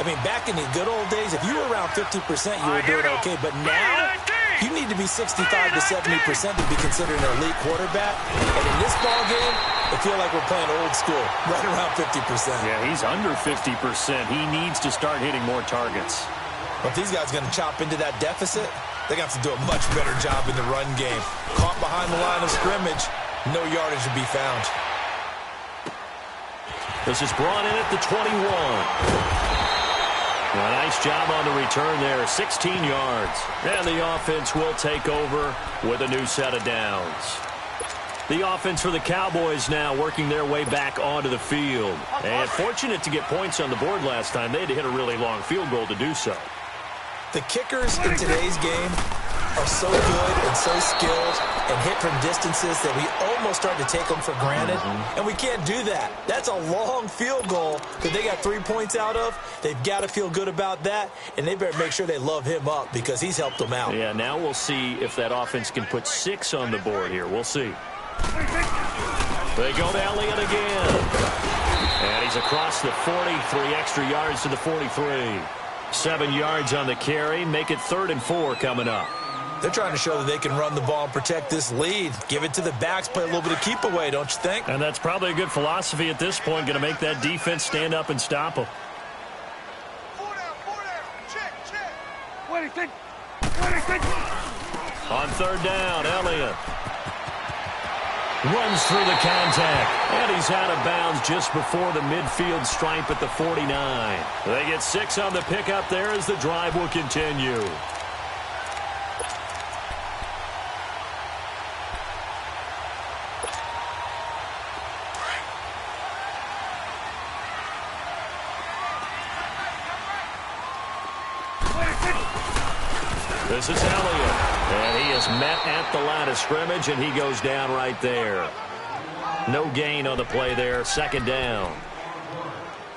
I mean, back in the good old days, if you were around 50%, you were doing okay. But now, you need to be 65 to 70% to be considered an elite quarterback. And in this ball game, I feel like we're playing old school, right around 50%. Yeah, he's under 50%. He needs to start hitting more targets. But if these guys are going to chop into that deficit, they got to do a much better job in the run game. Caught behind the line of scrimmage, no yardage to be found. This is brought in at the 21. A nice job on the return there, 16 yards. And the offense will take over with a new set of downs. The offense for the Cowboys now working their way back onto the field. And fortunate to get points on the board last time. They had to hit a really long field goal to do so. The kickers in today's game are so good and so skilled and hit from distances that we almost start to take them for granted. And we can't do that. That's a long field goal that they got 3 points out of. They've got to feel good about that, and they better make sure they love him up because he's helped them out. Yeah, now we'll see if that offense can put 6 on the board here. We'll see. They go to Elliott again. And he's across the 40, 3 extra yards to the 43. 7 yards on the carry, make it 3rd and 4 coming up. They're trying to show that they can run the ball and protect this lead. Give it to the backs, play a little bit of keep away, don't you think? And that's probably a good philosophy at this point, going to make that defense stand up and stop them. 4 down, check. 26. On 3rd down, Elliott runs through the contact, and he's out of bounds just before the midfield stripe at the 49. They get 6 on the pickup there as the drive will continue. This is Elliott, and he is met at the line of scrimmage, and he goes down right there. No gain on the play there, 2nd down.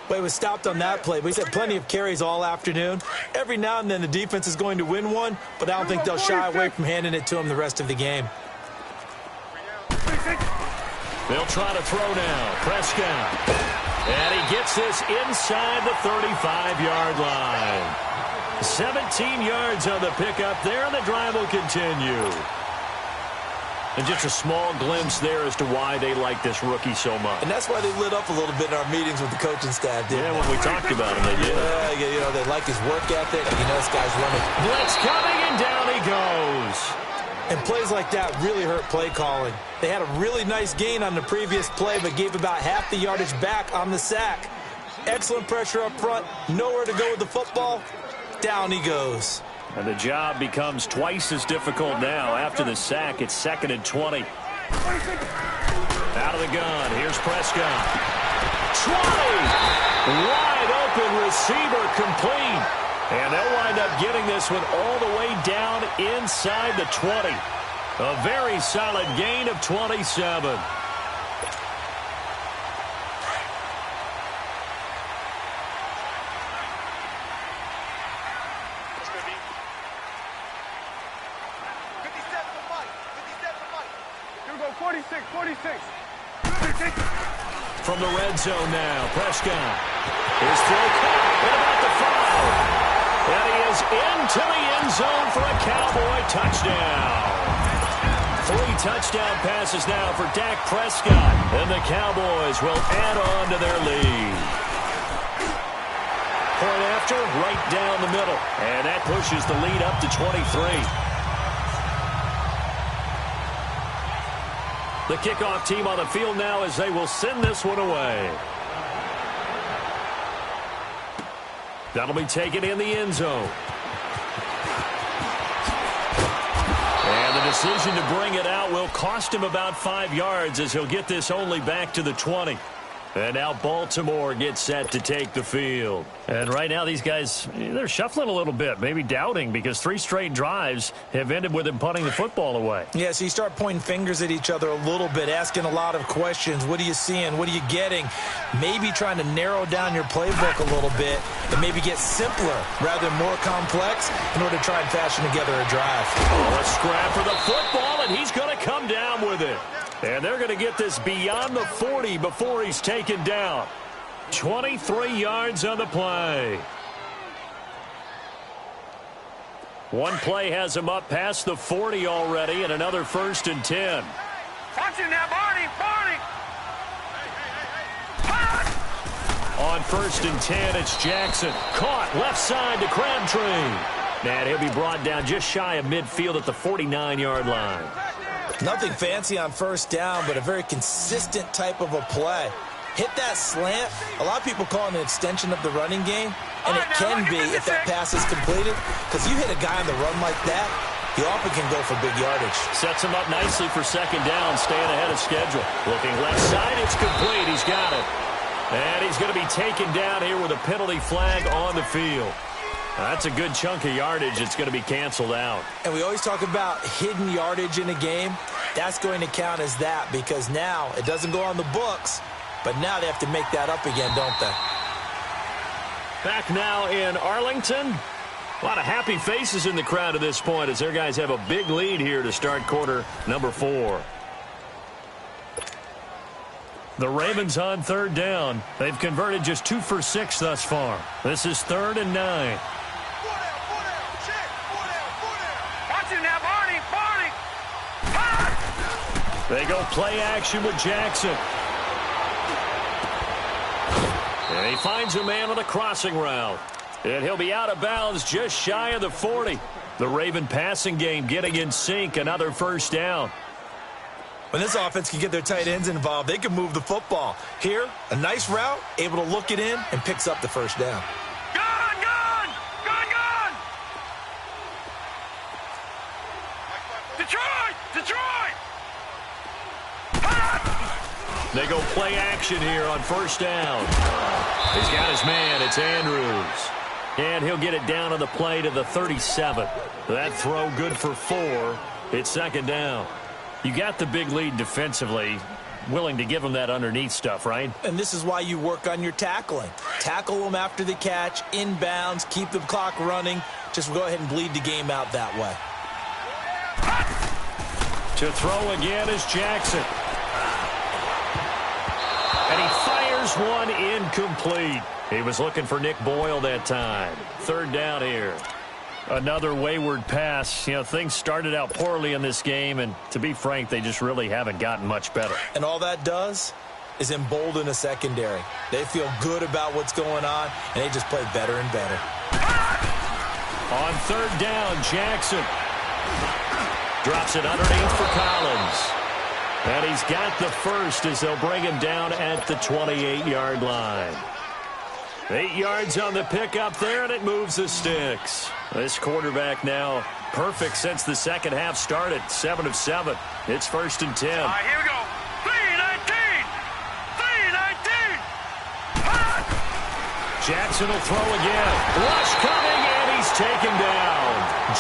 Well, he was stopped on that play, but he's had plenty of carries all afternoon. Every now and then the defense is going to win one, but I don't think they'll shy away from handing it to him the rest of the game. They'll try to throw now. Prescott. And he gets this inside the 35-yard line. 17 yards on the pickup there, and the drive will continue. And just a small glimpse there as to why they like this rookie so much. And that's why they lit up a little bit in our meetings with the coaching staff, didn't they? When we talked about him, they did. Yeah, you know, they like his work ethic. You know, this guy's running. Blitz coming, and down he goes. And plays like that really hurt play calling. They had a really nice gain on the previous play, but gave about half the yardage back on the sack. Excellent pressure up front. Nowhere to go with the football. Down he goes. And the job becomes twice as difficult now. After the sack, it's 2nd and 20. Out of the gun. Here's Prescott. 20! Wide open receiver complete. And they'll wind up getting this one all the way down inside the 20. A very solid gain of 27. From the red zone now, Prescott. His throw caught at about the 5. And he is into the end zone for a Cowboy touchdown. 3 touchdown passes now for Dak Prescott. And the Cowboys will add on to their lead. Point after, right down the middle. And that pushes the lead up to 23. The kickoff team on the field now as they will send this one away. That'll be taken in the end zone. And the decision to bring it out will cost him about 5 yards as he'll get this only back to the 20. And now Baltimore gets set to take the field. And right now these guys, they're shuffling a little bit, maybe doubting, because 3 straight drives have ended with them punting the football away. Yeah, so you start pointing fingers at each other a little bit, asking a lot of questions. What are you seeing? What are you getting? Maybe trying to narrow down your playbook a little bit and maybe get simpler rather than more complex in order to try and fashion together a drive. Oh, a scrap for the football, and he's going to come down with it. And they're going to get this beyond the 40 before he's taken down. 23 yards on the play. One play has him up past the 40 already, and another 1st and 10. Watch him now, Barney, Barney. On 1st and 10, it's Jackson. Caught left side to Crabtree. And he'll be brought down just shy of midfield at the 49-yard line. Nothing fancy on 1st down, but a very consistent type of a play. Hit that slant. A lot of people call it an extension of the running game, and it can be if that pass is completed, because you hit a guy on the run like that, he often can go for big yardage. Sets him up nicely for 2nd down, staying ahead of schedule. Looking left side, it's complete. He's got it. And he's going to be taken down here with a penalty flag on the field. That's a good chunk of yardage. It's going to be canceled out. And we always talk about hidden yardage in a game. That's going to count as that, because now it doesn't go on the books, but now they have to make that up again, don't they? Back now in Arlington. A lot of happy faces in the crowd at this point as their guys have a big lead here to start quarter number 4. The Ravens on 3rd down. They've converted just 2 for 6 thus far. This is 3rd and 9. They go play action with Jackson. And he finds a man on a crossing route. And he'll be out of bounds just shy of the 40. The Raven passing game getting in sync. Another 1st down. When this offense can get their tight ends involved, they can move the football. Here, a nice route, able to look it in, and picks up the 1st down. Gone, gone, gone, gone. Detroit, Detroit. They go play action here on 1st down. He's got his man. It's Andrews. And he'll get it down on the play to the 37. That throw good for 4. It's 2nd down. You got the big lead defensively. Willing to give them that underneath stuff, right? And this is why you work on your tackling. Tackle them after the catch, inbounds, keep the clock running. Just go ahead and bleed the game out that way. To throw again is Jackson. And he fires one incomplete. He was looking for Nick Boyle that time. 3rd down here. Another wayward pass. You know, things started out poorly in this game, and to be frank, they just really haven't gotten much better. And all that does is embolden a secondary. They feel good about what's going on, and they just play better and better. On 3rd down, Jackson drops it underneath for Collins. And he's got the 1st as they'll bring him down at the 28-yard line. 8 yards on the pickup there, and it moves the sticks. This quarterback now perfect since the 2nd half started. 7 of 7. It's 1st and 10. All right, here we go. 3-19. 3-19. Jackson will throw again. Rush coming, and he's taken down.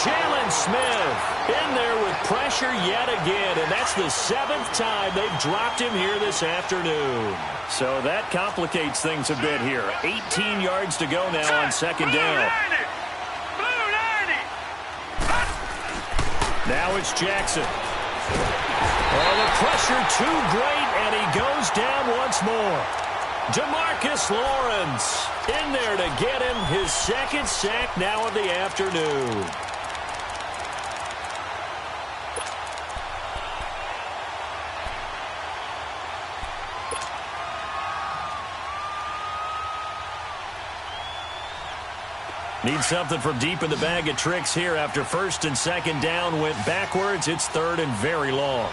Jalen Smith in there with pressure yet again, and that's the 7th time they've dropped him here this afternoon. So that complicates things a bit here. 18 yards to go now on 2nd down. Blue 90. Now it's Jackson. Oh, the pressure too great, and he goes down once more. DeMarcus Lawrence in there to get him his 2nd sack now of the afternoon. Need something from deep in the bag of tricks here after 1st and 2nd down went backwards. It's 3rd and very long.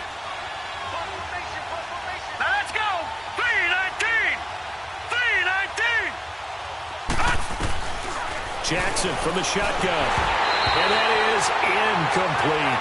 Now let's go. 3-19. 3-19. Jackson from the shotgun. And that is incomplete.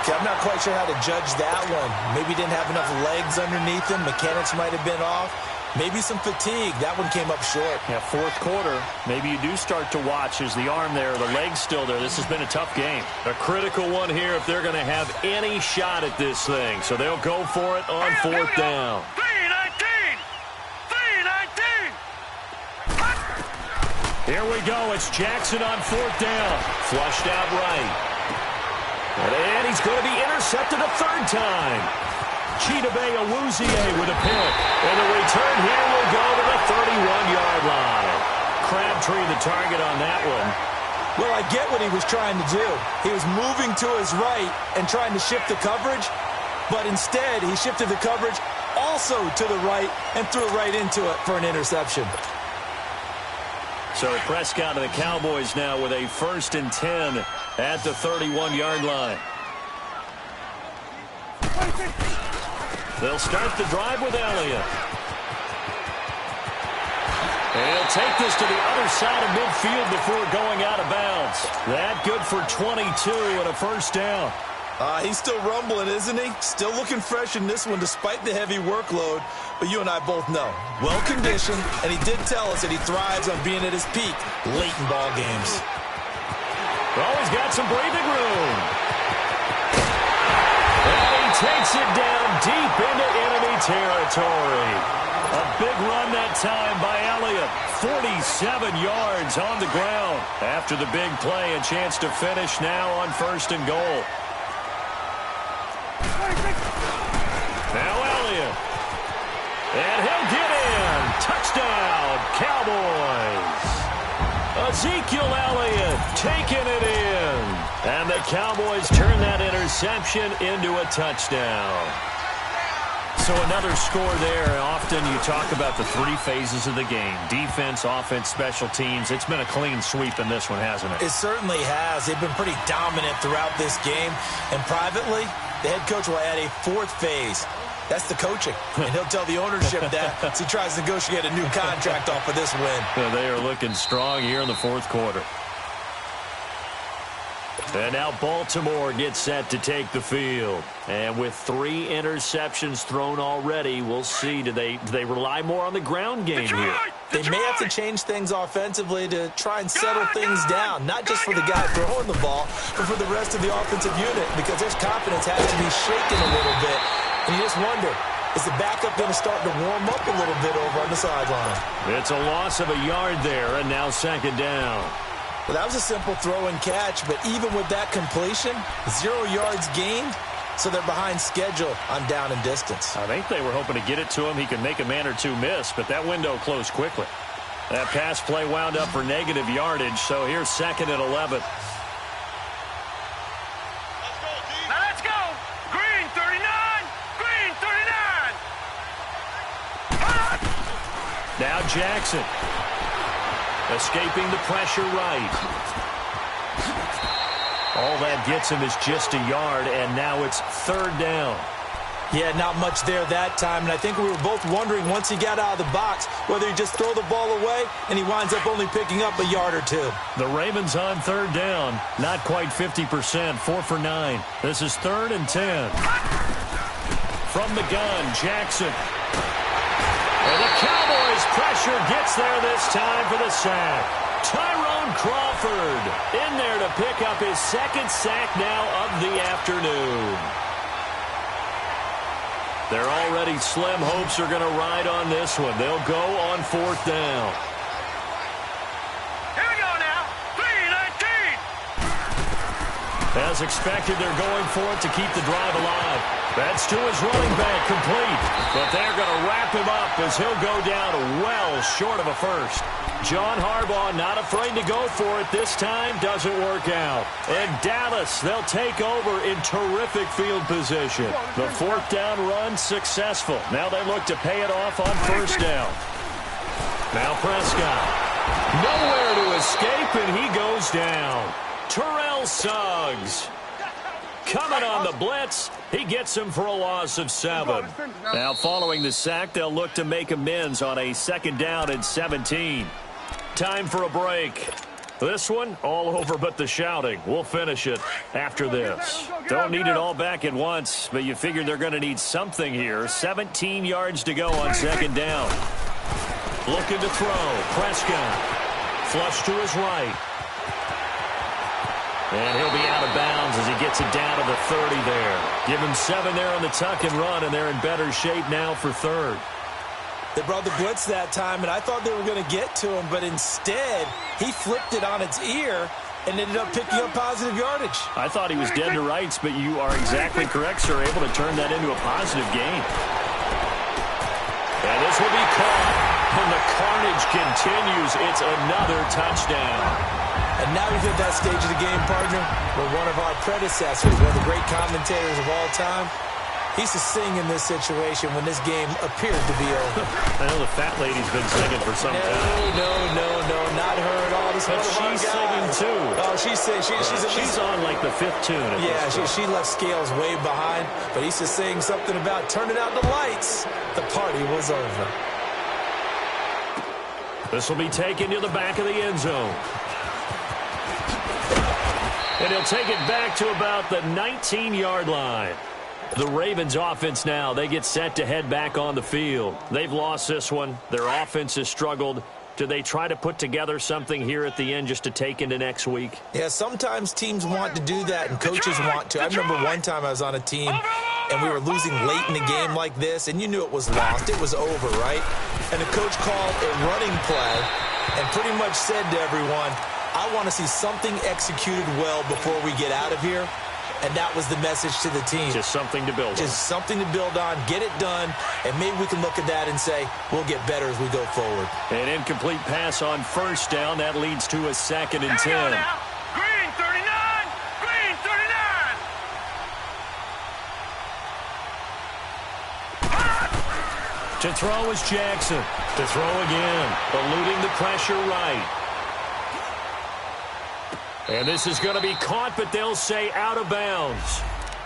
Okay, I'm not quite sure how to judge that one. Maybe didn't have enough legs underneath him. Mechanics might have been off. Maybe some fatigue. That one came up short. Yeah, fourth quarter, maybe you do start to watch as the arm there, the leg's still there. This has been a tough game. A critical one here if they're going to have any shot at this thing. So they'll go for it on fourth down. 3-19. Here we go. It's Jackson on fourth down. Flushed out right. And he's going to be intercepted a third time. Chidobe Awuzie with a pick. And the return here will go to the 31-yard line. Crabtree the target on that one. Well, I get what he was trying to do. He was moving to his right and trying to shift the coverage, but instead he shifted the coverage also to the right and threw right into it for an interception. So Prescott and the Cowboys now with a 1st and 10 at the 31-yard line. They'll start the drive with Elliott. And he'll take this to the other side of midfield before going out of bounds. That good for 22 and a first down. He's still rumbling, isn't he? Still looking fresh in this one despite the heavy workload. But you and I both know, well-conditioned, and he did tell us that he thrives on being at his peak late in ball games. Oh, he's got some breathing room. And he takes it down deep into enemy territory. A big run that time by Elliott. 47 yards on the ground. After the big play, a chance to finish now on 1st and goal. Now Elliott. And he'll get in. Touchdown, Cowboys. Ezekiel Elliott taking it in. And the Cowboys turn that interception into a touchdown. So another score there. Often you talk about the 3 phases of the game. Defense, offense, special teams. It's been a clean sweep in this one, hasn't it? It certainly has. They've been pretty dominant throughout this game. And privately, the head coach will add a 4th phase. That's the coaching. And he'll tell the ownership that as he tries to negotiate a new contract off of this win. They are looking strong here in the 4th quarter. And now Baltimore gets set to take the field. And with 3 interceptions thrown already, we'll see. Do they rely more on the ground game here? They may have to change things offensively to try and settle things down. Not just for the guy throwing the ball, but for the rest of the offensive unit. Because their confidence has to be shaken a little bit. And you just wonder, is the backup going to start to warm up a little bit over on the sideline? It's a loss of a yard there, and now 2nd down. Well, that was a simple throw and catch, but even with that completion, 0 yards gained, so they're behind schedule on down and distance. I think they were hoping to get it to him. He could make a man or two miss, but that window closed quickly. That pass play wound up for negative yardage, so here's 2nd and 11. Now let's go. Green 39. Green 39. Now Jackson. Escaping the pressure right. All that gets him is just a yard, and now it's 3rd down. Yeah, not much there that time, and I think we were both wondering once he got out of the box whether he'd just throw the ball away, and he winds up only picking up a yard or 2. The Ravens on 3rd down. Not quite 50%, 4 for 9. This is 3rd and 10. From the gun, Jackson. And the Cowboys' pressure gets there this time for the sack. Tyrone Crawford in there to pick up his 2nd sack now of the afternoon. Their already slim hopes are going to ride on this one. They'll go on 4th down. Here we go now. 3-19. As expected, they're going for it to keep the drive alive. That's to his running back, complete. But they're going to wrap him up as he'll go down well short of a first. John Harbaugh not afraid to go for it this time. Doesn't work out. And Dallas, they'll take over in terrific field position. The 4th down run successful. Now they look to pay it off on 1st down. Now Prescott. Nowhere to escape, and he goes down. Terrell Suggs. Coming on the blitz, he gets him for a loss of 7. Now following the sack, they'll look to make amends on a 2nd down and 17. Time for a break. This one, all over but the shouting. We'll finish it after this. Don't need it all back at once, but you figure they're going to need something here. 17 yards to go on 2nd down. Looking to throw. Prescott. Flush to his right. And he'll be out of bounds as he gets it down to the 30 there. Give him 7 there on the tuck and run, and they're in better shape now for third. They brought the blitz that time, and I thought they were going to get to him, but instead, he flipped it on its ear and ended up picking up positive yardage. I thought he was dead to rights, but you are exactly correct, sir, able to turn that into a positive gain. And this will be caught, and the carnage continues. It's another touchdown. And now we've hit that stage of the game, partner, where one of our predecessors, one of the great commentators of all time, he used to sing in this situation when this game appeared to be over. I know the fat lady's been singing for some time. No, not her at all. This but she's singing too. Oh, she's on like the 5th tune. She left Scales way behind, but he used to sing something about turning out the lights. The party was over. This will be taken to the back of the end zone. And he'll take it back to about the 19-yard line. The Ravens offense now, they get set to head back on the field. They've lost this one. Their offense has struggled. Do they try to put together something here at the end just to take into next week? Yeah, sometimes teams want to do that and coaches want to. I remember one time I was on a team and we were losing late in the game like this, and you knew it was lost. It was over, right? And the coach called a running play and pretty much said to everyone, I want to see something executed well before we get out of here. And that was the message to the team. Just something to build on. Just something to build on, get it done, and maybe we can look at that and say, we'll get better as we go forward. An incomplete pass on first down. That leads to a 2nd and 10. Green 39! Green 39! To throw is Jackson. To throw again. Eluding the pressure right. And this is going to be caught, but they'll say out of bounds.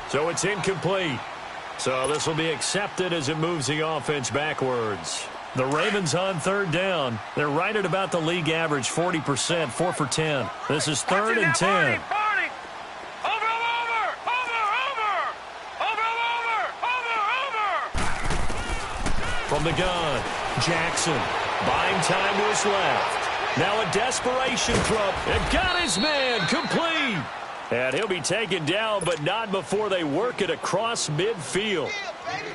So it's incomplete. So this will be accepted as it moves the offense backwards. The Ravens on 3rd down. They're right at about the league average, 40%, 4 for 10. This is 3rd and 10. From the gun, Jackson buying time to his left. Now a desperation throw. And got his man complete. And he'll be taken down, but not before they work it across midfield.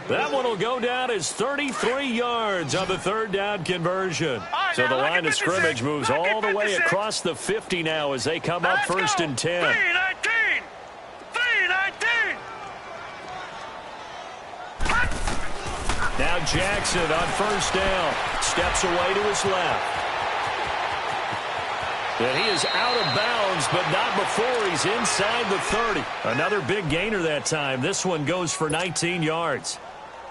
That one will go down as 33 yards on the 3rd down conversion. So the line of scrimmage moves all the way across the 50 now as they come up 1st and 10. 3-19! Now Jackson on 1st down. Steps away to his left. And he is out of bounds, but not before he's inside the 30. Another big gainer that time. This one goes for 19 yards.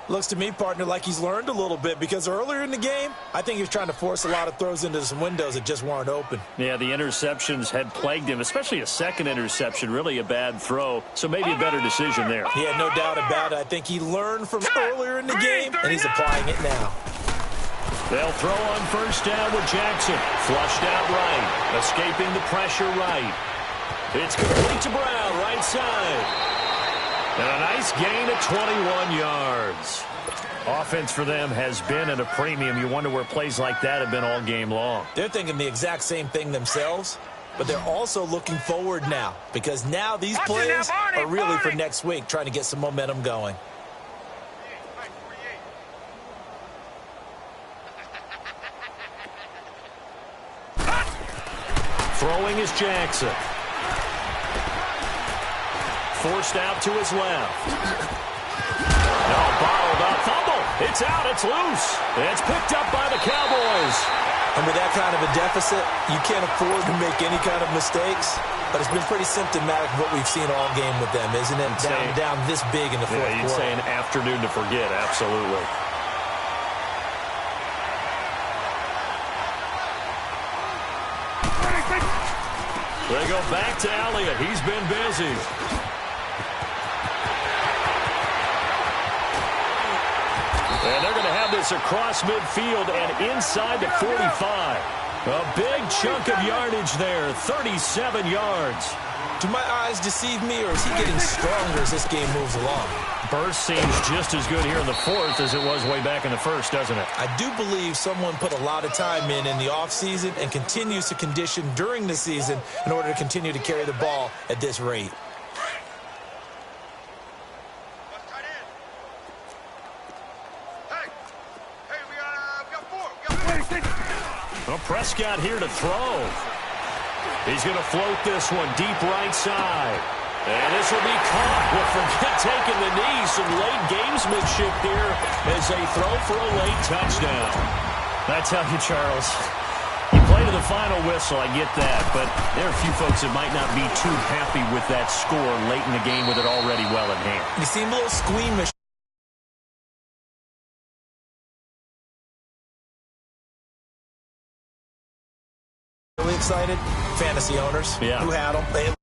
Looks to me, partner, like he's learned a little bit, because earlier in the game, I think he was trying to force a lot of throws into some windows that just weren't open. Yeah, the interceptions had plagued him, especially a second interception, really a bad throw. So maybe a better decision there. Yeah, no doubt about it. I think he learned from earlier in the game, and he's applying it now. They'll throw on 1st down with Jackson. Flushed out right. Escaping the pressure right. It's complete to Brown, right side. And a nice gain of 21 yards. Offense for them has been at a premium. You wonder where plays like that have been all game long. They're thinking the exact same thing themselves, but they're also looking forward now, because now these plays are really for next week, trying to get some momentum going. Throwing is Jackson. Forced out to his left. No, bottled up. Fumble. It's out. It's loose. It's picked up by the Cowboys. And with that kind of a deficit, you can't afford to make any kind of mistakes. But it's been pretty symptomatic of what we've seen all game with them, isn't it? Down this big in the fourth quarter. You'd say an afternoon to forget. Absolutely. They go back to Elliott. He's been busy. And they're going to have this across midfield and inside the 45. A big chunk of yardage there, 37 yards. Do my eyes deceive me, or is he getting stronger as this game moves along? Burst seems just as good here in the fourth as it was way back in the first, doesn't it? I do believe someone put a lot of time in the offseason and continues to condition during the season in order to continue to carry the ball at this rate. Well, Prescott here to throw. He's going to float this one deep right side. And this will be caught. Well, forget taking the knee. Some late gamesmanship here as they throw for a late touchdown. I tell you, Charles, you play to the final whistle, I get that. But there are a few folks that might not be too happy with that score late in the game with it already well in hand. You seem a little squeamish. Really excited? Fantasy owners. Yeah. Who had them?